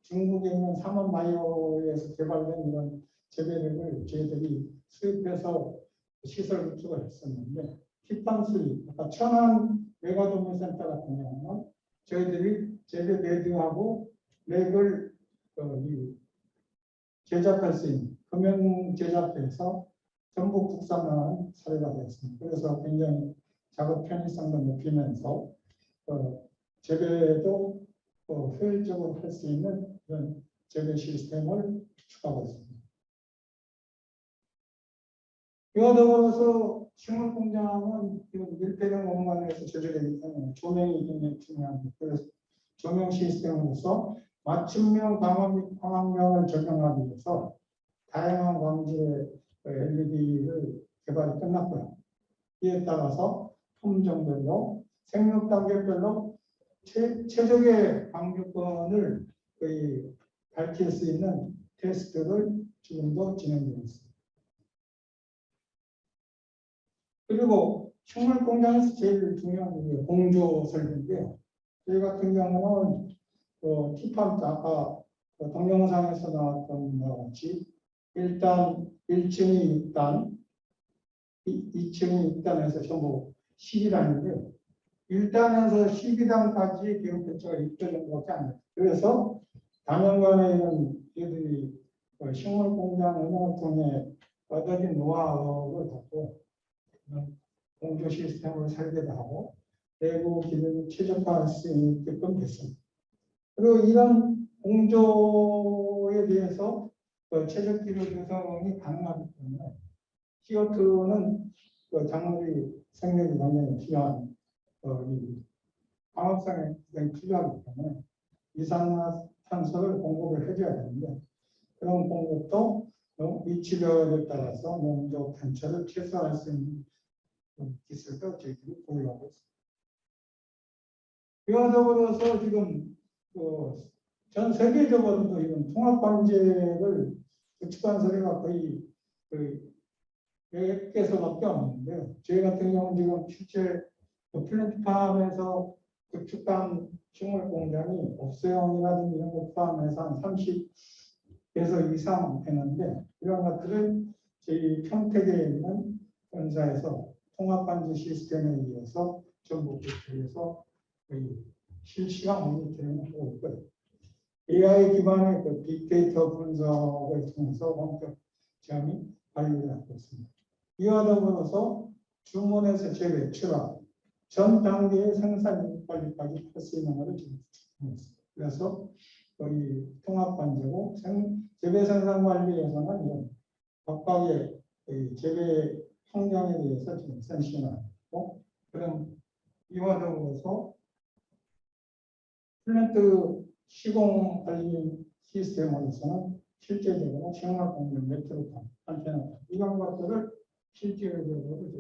중국에 있는 삼원바이오에서 개발된 이런 재배력을 저희들이 수입해서 시설 구축을 했었는데 피판수리, 아까 천안 외과동물센터 같은 경우는 저희들이 재배 배드하고 렉을 제작할 수 있는 금형 제작해서 전북 국산화한 사례가 되었습니다. 그래서 굉장히 작업 편의성도 높이면서 재배도 효율적으로 할 수 있는 그런 재배 시스템을 구축하고 있습니다. 이와 더불어서 식물 공장은 밀폐된 공간에서 재배되기 때문에 조명이 굉장히 중요합니다. 그래서 조명 시스템으로서 맞춤형 광학명을 적용하기 위해서 다양한 광지의 LED를 개발이 끝났고요. 이에 따라서 품종별로 생육 단계별로 최적의 광주권을 밝힐 수 있는 테스트를 지금도 진행되고 있습니다. 그리고 식물 공장에서 제일 중요한 게 공조 설비인데요. 저희 같은 경우는 티팜 아까 동영상에서 나왔던 것 같이 일단 1층이 6단, 2층이 6단에서 전부 12단인데 1단에서 12단까지 기업 배치가 6대 정도밖에 안 돼요. 그래서 단연간에는 이들이 식물 공장 운영을 통해 얻어진 노하우를 갖고 공조 시스템을 설계도 하고 내부 기능이 최적화할 수 있게끔 됐습니다. 그리고 이런 공조에 대해서 최적 기록 조성이 가능하기 때문에 CO2는 작물이 생명이 굉장히 필요한 광합성에 굉장히 필요하기 때문에 이산화탄소를 공급을 해줘야 되는데 그런 공급도 위치별에 따라서 농조 단체를 최소화할 수 있는 기술도 저희들이 보유하고 있습니다. 이와 더불어서 지금 전 세계적으로도 이런 통합 관제를 구축한 사례가 거의 100개소밖에 없는데요. 저희 같은 경우는 지금 실제 플랫팜에서 구축한 식물 공장이 옵소형이라든지 이런 것 포함해서 한 30개소 이상 되는데 이런 것들을 저희 평택에 있는 본사에서 통합 관제 시스템에 의해서 전부 구축해서 실시간 모니터링을 하고 있고요. AI 기반의 빅데이터 분석을 통해서 본격 시험이 관리를 하고 있습니다. 이와 더불어서 주문에서 재배, 출하, 전 단계의 생산 관리까지 할 수 있는 것을 지금 하고 있습니다. 그래서 이 통합 관제고 재배 생산 관리에서는 이런 각각의 재배 환경에 대해서 지금 센싱하고 그런 이와 더불어서 플랜트 시공 관리 시스템으로서는 실제적으로 생활 공정 메트로팜, 안테나 이런 것들을 실질적으로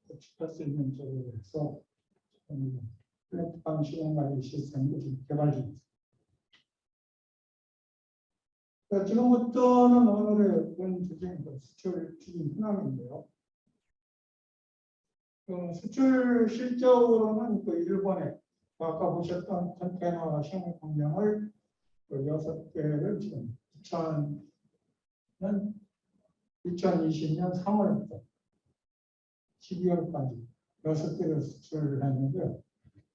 구축할 수 있는 쪽으로 해서 플랫폼 시공 관리 시스템을 지금 개발 중입니다. 지금부터는 오늘의 본 주제인 수출 추진 현황인데요. 수출 실적으로는 일본에 아까 보셨던 컨테이너 식물 공장을 6개를 지금 2020년 3월부터 12월까지 6개를 수출을 했는데요.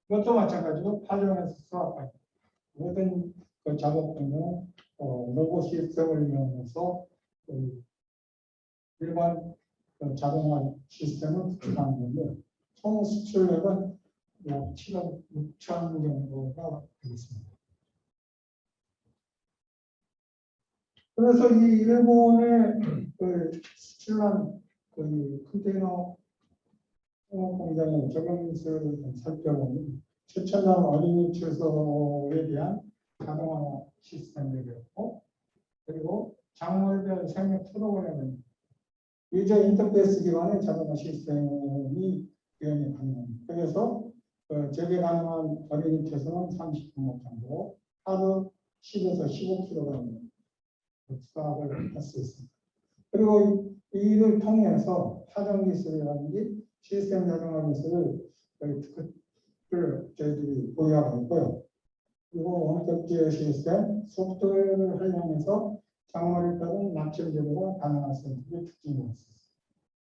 그것도 마찬가지로 파종에서 수확까지 모든 작업들은 로봇 시스템을 이용해서 일반 자동화 시스템을 구축하는 건데 총 수출액은 약 7억 6천 정도가 되겠습니다. 그래서 이 일본의 수출한 컨테이너 공장의 적용수를 살펴보면 최첨단 어린이 주소에 대한 자동화 시스템이었고 그리고 작물별 생육 프로그램은 유저 인터페이스 기반의 자동화 시스템이 구현이 가능합니다. 그래서 재배 가능한 어린이 채소는 30품목 정도, 하루 10에서 15kg 수확을 할 수 있습니다. 그리고 이를 통해서 파종 기술이라든지 시스템 자동화 기술을 저희들이 보유하고 있고요. 그리고 원격 제어 시스템, 소프트웨어를 활용해서 작물에 따른 낙점 제거가 가능할 수 있는 게 특징이 있습니다.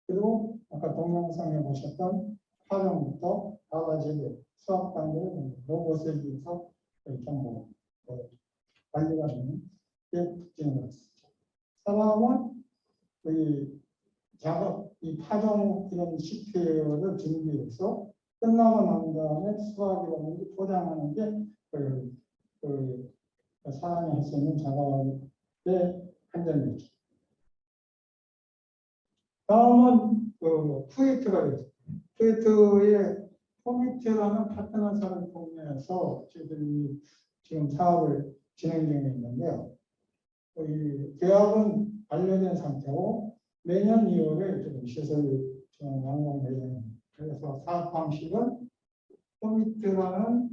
그리고 아까 동영상에 보셨던 파종부터 바가 재배, 수확 단계를 로봇에 의해서 전부 관리가 되는 게 특징이 있습니다. 사람은 이 파종 이런 10회를 준비해서 끝나고 난 다음에 수확이라든지 포장하는 게 사람이 할 수 있는 작업의 한정이죠. 다음은 쿠웨이트가 되죠. 쿠웨이트의 포미트라는 파트너사를 통해서 저희들이 지금 사업을 진행 중에 있는데요. 이 계약은 완료된 상태고 내년 2월에 지금 시설이 완공 예정입니다. 그래서 사업 방식은 포미트라는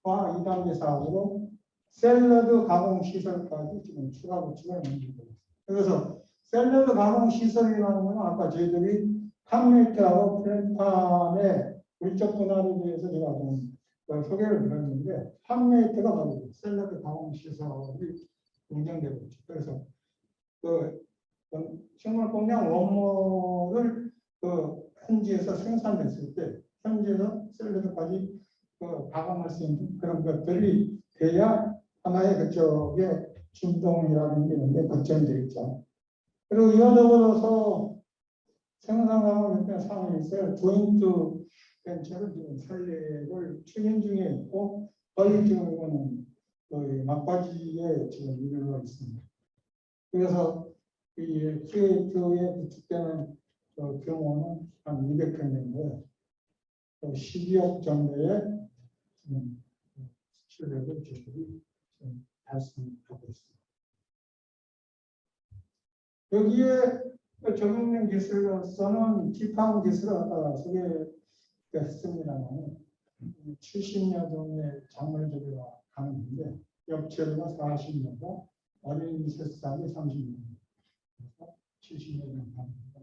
과 2단계 사업으로 샐러드 가공 시설까지 지금 추가 구축을 만들고 있습니다. 그래서 샐러드 가공 시설이라는 건 아까 저희들이 팜메이트하고 플랫팜의 물적 분할에 대해서 제가 좀 소개를 드렸는데 팜메이트가 바로 샐러드 가공 시설이 운영되고 있죠. 그래서 식물 공장 원물을 현지에서 생산했을 때 현지에서 샐러드까지 가공할 수 있는 그런 것들이 돼야 하나의 그쪽에 중동이라는 게 있는데 거점이 되겠죠. 그리고 이와 더불어서 생산하고 있는 상황이 있어요. 조인트 벤처를 지금 설립을 추진 중에 있고 거의 지금 이거는 거의 막바지에 지금 이르러 있습니다. 그래서 이 프로젝트에 구축되는 규모는 한 200평인데 12억 정도의 수출력을 저희들이 달성하고 있습니다. 여기에 적용된 기술로서는 티팡 기술을 아까 소개했습니다만 70여 종의 작물 재배가 가능한데 엽채가 40년과 어린 새싹이 30년, 70여 종 가능합니다.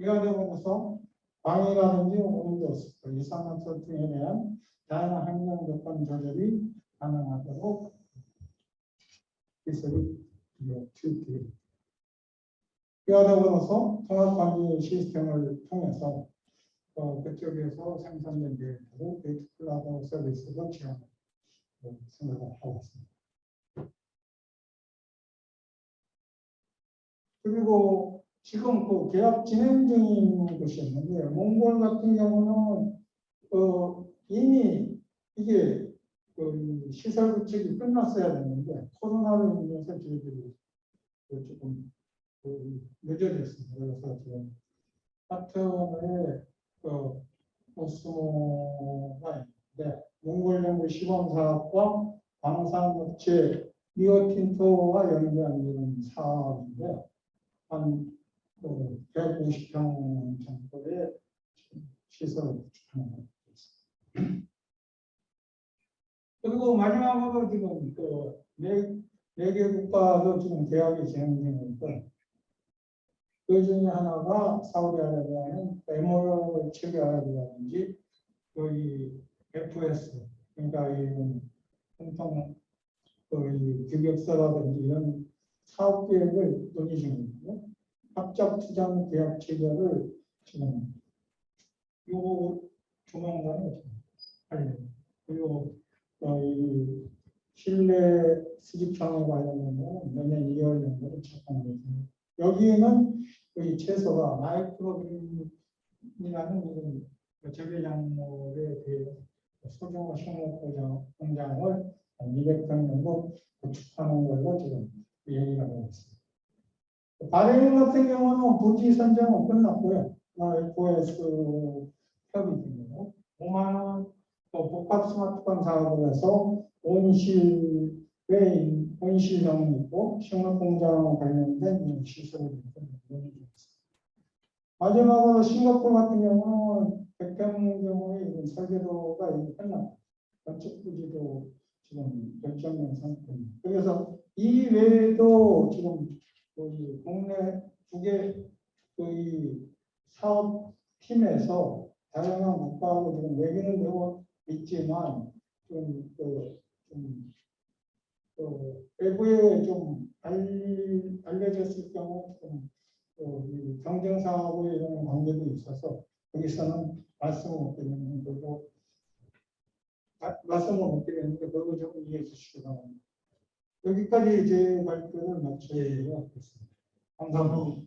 이와 더불어서 방해라든지 온도, 습도, 이산화탄소 등에 대한 다양한 환경 조건 조절이 가능하도록 기술이 투입됩니다. 이와 더불어서 통합관리 시스템을 통해서 그쪽에서 생산된 데이터를 데이터 클라우드 서비스로 지원을 생각을 하고 있습니다. 그리고 지금 그 계약 진행 중인 것이 있는데 몽골 같은 경우는 이미 이게 시설 구축이 끝났어야 되는데 코로나로 인해서 저희들이 조금 늦어졌습니다. 그래서 지금 파트너의 오스모가 있는데 몽골 정부 시범사업과 방산업체 리오틴토와 연계한 이런 사업인데 한 150평 정도의 시설을 구축하는 것 있습니다. 그리고 마지막으로 지금 네 개 국가도 지금 계약이 진행 중인데 그 중에 하나가 사우디아라비아는 MOU 체결이라든지 이 FS 그러니까 이 공통 규격서라든지 이런 사업 계획을 논의 중이고요. 합작 투자 계약 체결을 지금 요 조만간에 하려고. 그리고 이 실내 수직형에 관련된 거는 내년 2월 정도로 착공되습니다. 여기에는 이 채소가 마이크로그린이라는 이런 재배작물에 대해 소규모 식물 공장을 200평 정도 구축하는 걸로 지금 얘기가 되고 있습니다. 바레인 같은 경우는 부지 선정은 끝났고요. FOS 협의 중이고 5만 원 복합 스마트폰 사업을 해서 온실형이 있고 식물 공장 관련된 시설을 논의 중입니다. 마지막으로 싱가포르 같은 경우는 100평 경우에 이런 설계도가 이미 끝났고 건축 부지도 지금 결정된 상태입니다. 그래서 이 외에도 지금 국내 두 개 사업팀에서 다양한 국가하고 지금 얘기는 되고 있지만 외부에 좀 알려졌을 경우 경쟁 사업에 이런 관계도 있어서 여기서는 말씀을 못 드리는 거고 말씀을 못 드리는데 그거 좀 이해해 주시기 바랍니다. 여기까지 제 발표를 마치도록 하겠습니다. 감사합니다.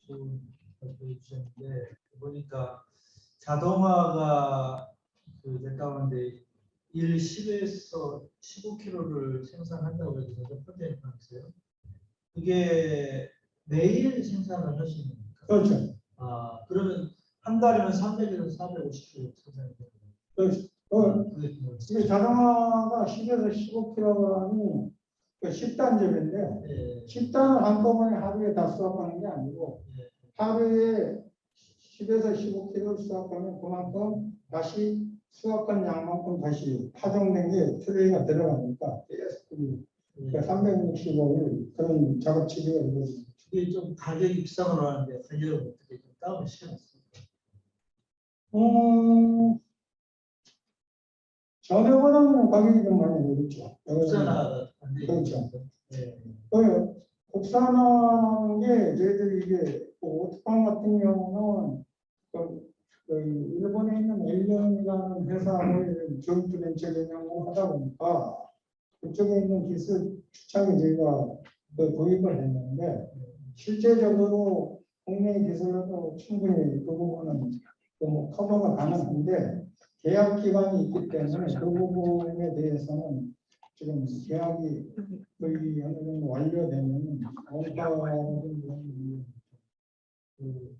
좀 발표해 주셨는데 보니까 자동화가 됐다 하는데 10에서 15kg를 생산한다고 해서 프로젝트 있어요. 그게 매일 생산을 하시는 겁니까? 그렇죠. 그러면 한 달이면 300에서 450kg 생산이 되는 거예요. 이게 자동화가 10에서 15kg이 10단 재배인데 10단을 한꺼번에 하루에 다 수확하는 게 아니고 하루에 10에서 15kg 수확하면 그만큼 다시 수확한 양만큼 다시 파종된 게 트레이가 들어가니까 계속 365일 그런 작업치기가 이루어집니다. 이게 좀 가격이 비싼 걸 하는데 가격을 어떻게 좀 다운을 시켜놨습니까? 전에보다는 가격이 좀 많이 오르죠. 국산화가 안 되죠. 그렇죠. 네. 국산화하는 게 저희들이 이게 오토팜 같은 경우는 일본에 있는 엘리언이라는 회사를 조인트 벤처 개념으로 하다 보니까 그쪽에 있는 기술 추천이 저희가 도입을 했는데 실제적으로 국내 기술로도 충분히 그 부분은 뭐 커버가 가능한데 계약 기간이 있기 때문에 그 부분에 대해서는 지금 계약이 거의 어느 정도 완료되면 원가라든지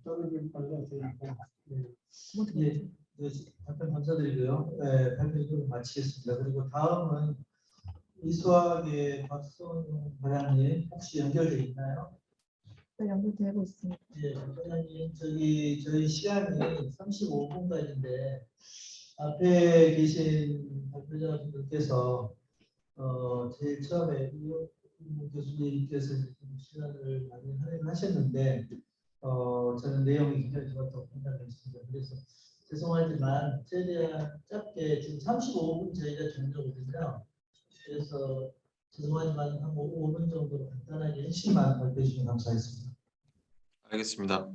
떨어질 걸로 되니까 예, 답변 감사드리고요. 네, 발표 좀 마치겠습니다. 그리고 다음은 이수학의 박선웅 과장님 혹시 연결돼 있나요? 네, 연결되고 있습니다. 예, 과장님 저희 시간이 35분까지인데 앞에 계신 발표자분들께서 제일 처음에 이호 교수님께서 시간을 많이 할애하셨는데 저는 내용이 굉장히 좋았다고 판단했습니다. 그래서 죄송하지만 최대한 짧게 지금 35분 저희가 정해거든요. 그래서 죄송하지만 한 5분 정도 간단하게 핵심만 발표해 주시면 감사하겠습니다. 알겠습니다.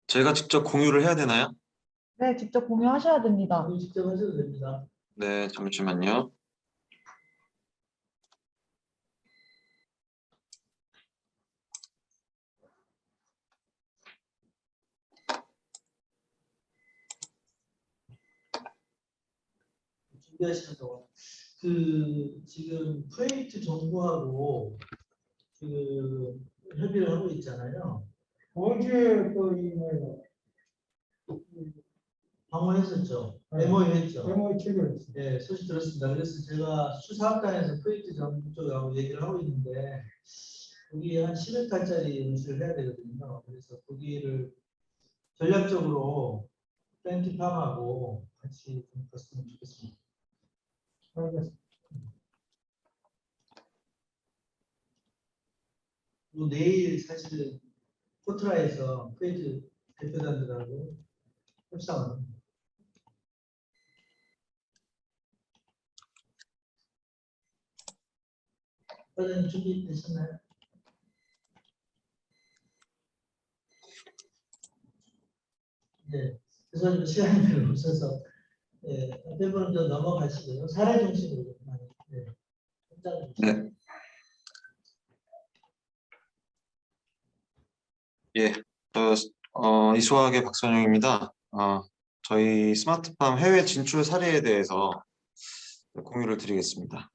제가 직접 공유를 해야 되나요? 네, 직접 공유하셔야 됩니다. 직접 하셔도 됩니다. 네, 잠시만요. 준비하시는 동안 지금 프로젝트 정보하고 협의를 하고 있잖아요. 어제 뭐예요? 방문했었죠. MOU 했죠. MOU 체결했어요. 네, 소식 들었습니다. 그래서 제가 수사학과에서 프로젝트 정보 쪽하고 얘기를 하고 있는데 거기 한 10회까지 연수를 해야 되거든요. 그래서 거기를 전략적으로 팬티팜하고 같이 좀 갔으면 좋겠습니다. 알겠습니다. 그리고 내일 사실은 포트라에서 프로젝트 대표단들하고 협상을 합니다. 과장님 준비되셨나요? 네, 그래서 시간이 별로 없어서 앞에 분은 좀 넘어가시고요. 사례 중심으로 많이 네. 예, 이수학의 박선용입니다. 저희 스마트팜 해외 진출 사례에 대해서 공유를 드리겠습니다.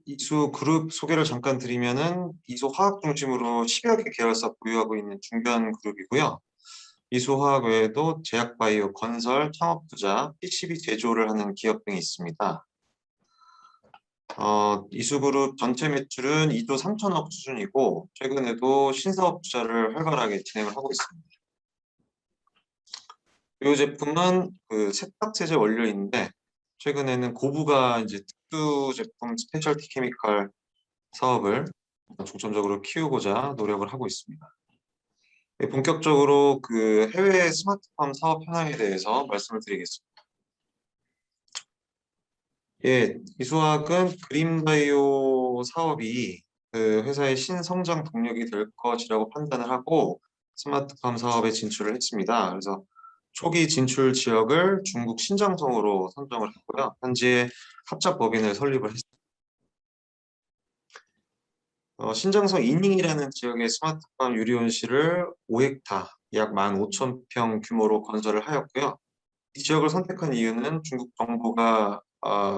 이수 그룹 소개를 잠깐 드리면은 이수 화학 중심으로 10여 개 계열사 보유하고 있는 중견 그룹이고요. 이수 화학 외에도 제약 바이오, 건설, 창업 투자, PCB 제조를 하는 기업 등이 있습니다. 이수그룹 전체 매출은 2조 3천억 수준이고 최근에도 신사업 투자를 활발하게 진행을 하고 있습니다. 이 제품은 그 세탁 세제 원료인데 최근에는 고부가 이제 특수 제품 스페셜티 케미컬 사업을 중점적으로 키우고자 노력을 하고 있습니다. 본격적으로 그 해외 스마트팜 사업 현황에 대해서 말씀을 드리겠습니다. 예, 이수학은 그린바이오 사업이 그 회사의 신성장 동력이 될 것이라고 판단을 하고 스마트팜 사업에 진출을 했습니다. 그래서 초기 진출 지역을 중국 신장성으로 선정을 했고요. 현재 합작법인을 설립을 했습니다. 신장성 이닝이라는 지역의 스마트팜 유리온실을 5헥타, 약 15,000평 규모로 건설을 하였고요. 이 지역을 선택한 이유는 중국 정부가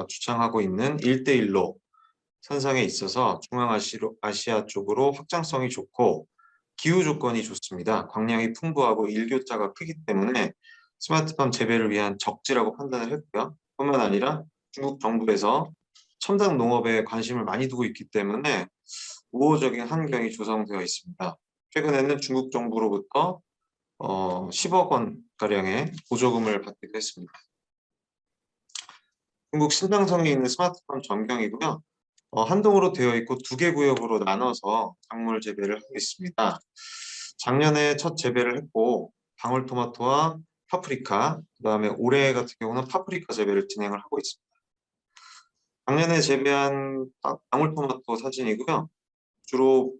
주창하고 있는 1대1로 선상에 있어서 중앙아시아 쪽으로 확장성이 좋고 기후 조건이 좋습니다. 광량이 풍부하고 일교차가 크기 때문에 스마트팜 재배를 위한 적지라고 판단을 했고요. 뿐만 아니라 중국 정부에서 첨단 농업에 관심을 많이 두고 있기 때문에 우호적인 환경이 조성되어 있습니다. 최근에는 중국 정부로부터 10억 원 가량의 보조금을 받기도 했습니다. 중국 신장성에 있는 스마트팜 전경이고요. 한동으로 되어 있고 2개 구역으로 나눠서 작물 재배를 하고 있습니다. 작년에 첫 재배를 했고 방울토마토와 파프리카, 그다음에 올해 같은 경우는 파프리카 재배를 진행을 하고 있습니다. 작년에 재배한 방울토마토 사진이고요. 주로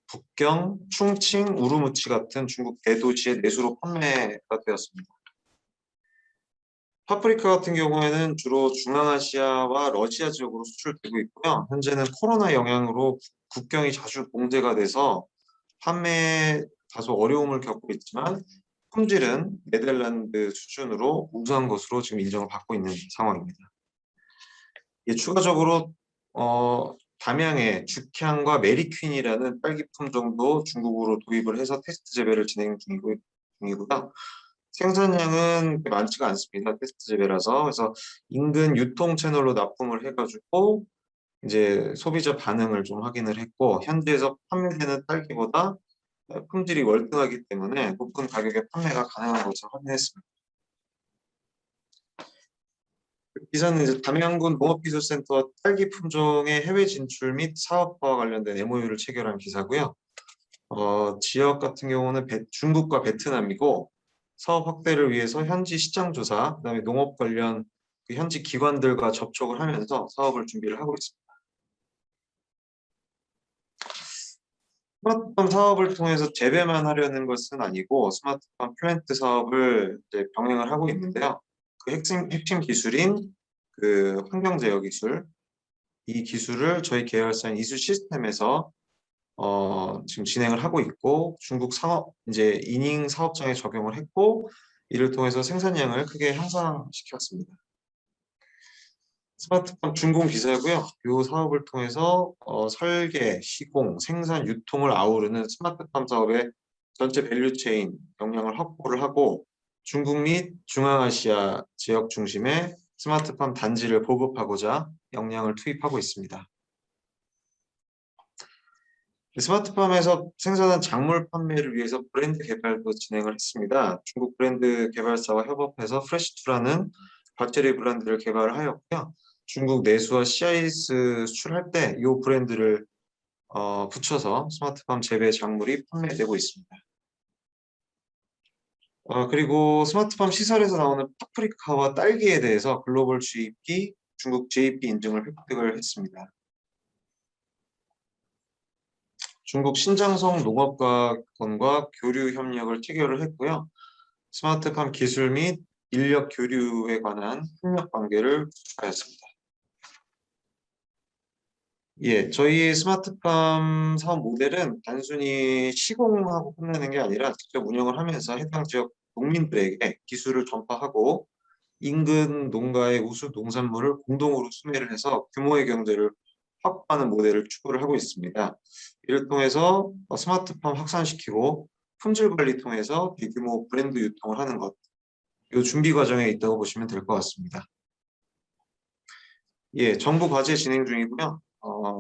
북경, 충칭, 우루무치 같은 중국 대도시의 내수로 판매가 되었습니다. 파프리카 같은 경우에는 주로 중앙아시아와 러시아 지역으로 수출되고 있고요. 현재는 코로나 영향으로 국경이 자주 봉쇄가 돼서 판매에 다소 어려움을 겪고 있지만 품질은 네덜란드 수준으로 우수한 것으로 지금 인정을 받고 있는 상황입니다. 추가적으로 담양의 죽향과 메리퀸이라는 딸기 품종도 중국으로 도입을 해서 테스트 재배를 진행 중이고요. 생산량은 많지가 않습니다. 테스트 재배라서. 그래서 인근 유통 채널로 납품을 해가지고 이제 소비자 반응을 좀 확인을 했고, 현지에서 판매되는 딸기보다 품질이 월등하기 때문에 높은 가격에 판매가 가능한 것을 확인했습니다. 기사는 이제 담양군 농업기술센터와 딸기 품종의 해외 진출 및 사업화와 관련된 MOU를 체결한 기사고요. 지역 같은 경우는 중국과 베트남이고, 사업 확대를 위해서 현지 시장 조사, 그다음에 농업 관련 그 현지 기관들과 접촉을 하면서 사업을 준비를 하고 있습니다. 스마트팜 사업을 통해서 재배만 하려는 것은 아니고 스마트팜 플랜트 사업을 이제 병행을 하고 있는데요. 그 핵심 기술인 그 환경제어 기술, 이 기술을 저희 계열사인 이수 시스템에서 지금 진행을 하고 있고, 중국 상업 이제 이닝 사업장에 적용을 했고, 이를 통해서 생산량을 크게 향상시켰습니다. 스마트팜 준공 기사고요. 이 사업을 통해서 설계, 시공, 생산, 유통을 아우르는 스마트팜 사업의 전체 밸류체인 역량을 확보를 하고 중국 및 중앙아시아 지역 중심의 스마트팜 단지를 보급하고자 역량을 투입하고 있습니다. 스마트팜에서 생산한 작물 판매를 위해서 브랜드 개발도 진행을 했습니다. 중국 브랜드 개발사와 협업해서 프레시2라는 밭제리 브랜드를 개발을 하였고요. 중국 내수와 CIS 수출할 때 이 브랜드를 붙여서 스마트팜 재배 작물이 판매되고 있습니다. 그리고 스마트팜 시설에서 나오는 파프리카와 딸기에 대해서 글로벌 GAP, 중국 GAP 인증을 획득을 했습니다. 중국 신장성 농업과학원과 교류 협력을 체결을 했고요. 스마트팜 기술 및 인력 교류에 관한 협력 관계를 구축하였습니다. 예, 저희 스마트팜 사업 모델은 단순히 시공하고 끝내는 게 아니라 직접 운영을 하면서 해당 지역 농민들에게 기술을 전파하고 인근 농가의 우수 농산물을 공동으로 수매를 해서 규모의 경제를 확보하는 모델을 추구를 하고 있습니다. 이를 통해서 스마트팜 확산시키고 품질 관리 통해서 대규모 브랜드 유통을 하는 것, 이 준비 과정에 있다고 보시면 될 것 같습니다. 예, 정부 과제 진행 중이고요.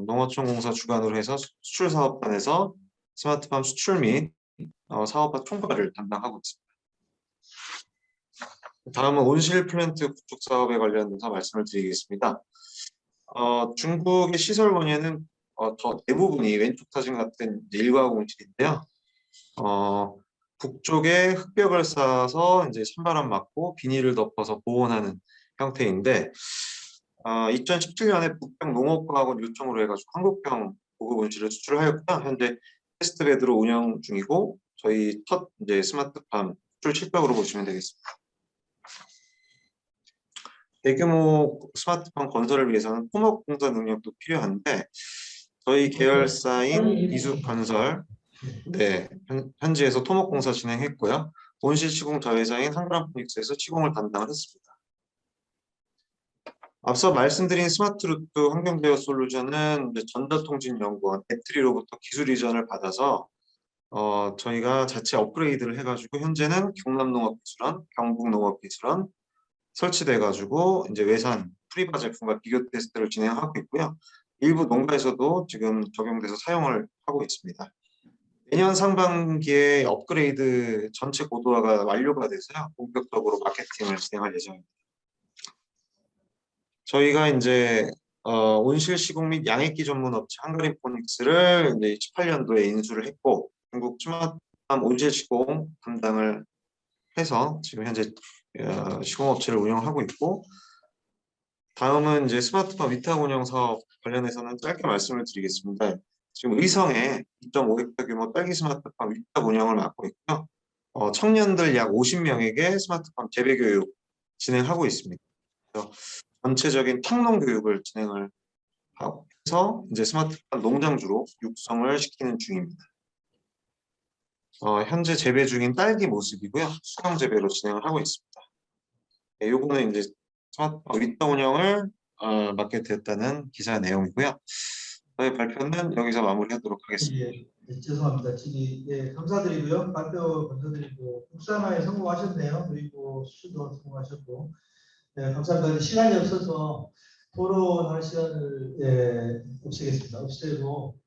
농어촌공사 주관으로 해서 수출사업단에서 스마트팜 수출 및 사업화 총괄을 담당하고 있습니다. 다음은 온실 플랜트 구축 사업에 관련해서 말씀을 드리겠습니다. 중국의 시설 원예는 대부분이 왼쪽 사진 같은 일가구 온실인데요. 북쪽에 흙벽을 쌓아서 이제 찬바람 맞고 비닐을 덮어서 보온하는 형태인데, 2017년에 북평 농업과학원 요청으로 해가지고 한국형 고급 온실을 수출하였고요. 현재 테스트베드로 운영 중이고 저희 첫 이제 스마트팜 수출 실적으로 보시면 되겠습니다. 대규모 스마트팜 건설을 위해서는 토목 공사 능력도 필요한데 저희 계열사인 이수건설 현지에서 토목 공사 진행했고요. 온실 시공 자회사인 한그란포닉스에서 시공을 담당을 했습니다. 앞서 말씀드린 스마트루트 환경제어 솔루션은 전자통신연구원 배터리로부터 기술 이전을 받아서 저희가 자체 업그레이드를 해가지고 현재는 경남농업기술원, 경북농업기술원 설치돼 가지고 이제 외산 프리바 제품과 비교 테스트를 진행하고 있고요. 일부 농가에서도 지금 적용돼서 사용을 하고 있습니다. 내년 상반기에 업그레이드 전체 고도화가 완료가 돼서요. 본격적으로 마케팅을 진행할 예정입니다. 저희가 이제 온실 시공 및 양액기 전문 업체 한그린포닉스를 이제 18년도에 인수를 했고 중국 스마트팜 온실 시공 담당을 해서 지금 현재 시공업체를 운영하고 있고, 다음은 이제 스마트팜 위탁 운영 사업 관련해서는 짧게 말씀을 드리겠습니다. 지금 의성에 2.5헥타 규모 딸기 스마트팜 위탁 운영을 맡고 있고요. 청년들 약 50명에게 스마트팜 재배 교육 진행하고 있습니다. 그래서 전체적인 탁농 교육을 진행을 하고 해서 이제 스마트팜 농장주로 육성을 시키는 중입니다. 현재 재배 중인 딸기 모습이고요. 수경 재배로 진행을 하고 있습니다. 요거는 이제 스마트팜 윗동 운영을 맡게 됐다는 기사 내용이고요. 저희 발표는 여기서 마무리하도록 하겠습니다. 예, 죄송합니다. 감사드리고요. 발표 감사드리고 국산화에 성공하셨네요. 그리고 수출도 성공하셨고, 감사합니다. 시간이 없어서 토론할 시간을 없애겠습니다. 없애고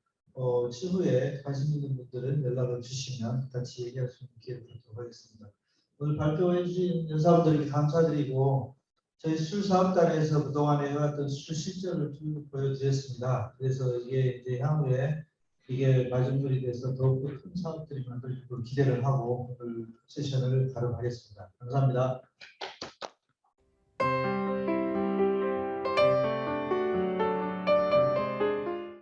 추후에 관심 있는 분들은 연락을 주시면 같이 얘기할 수 있는 기회를 드리도록 하겠습니다. 오늘 발표해 주신 연사분들에게 감사드리고 저희 수출사업단에서 그동안 해왔던 수출 실적을 쭉 보여드렸습니다. 그래서 이게 이제 향후에 이게 마중물이 돼서 더욱더 큰 사업들이 만들어질 걸 기대를 하고 오늘 세션을 가름하겠습니다. 감사합니다.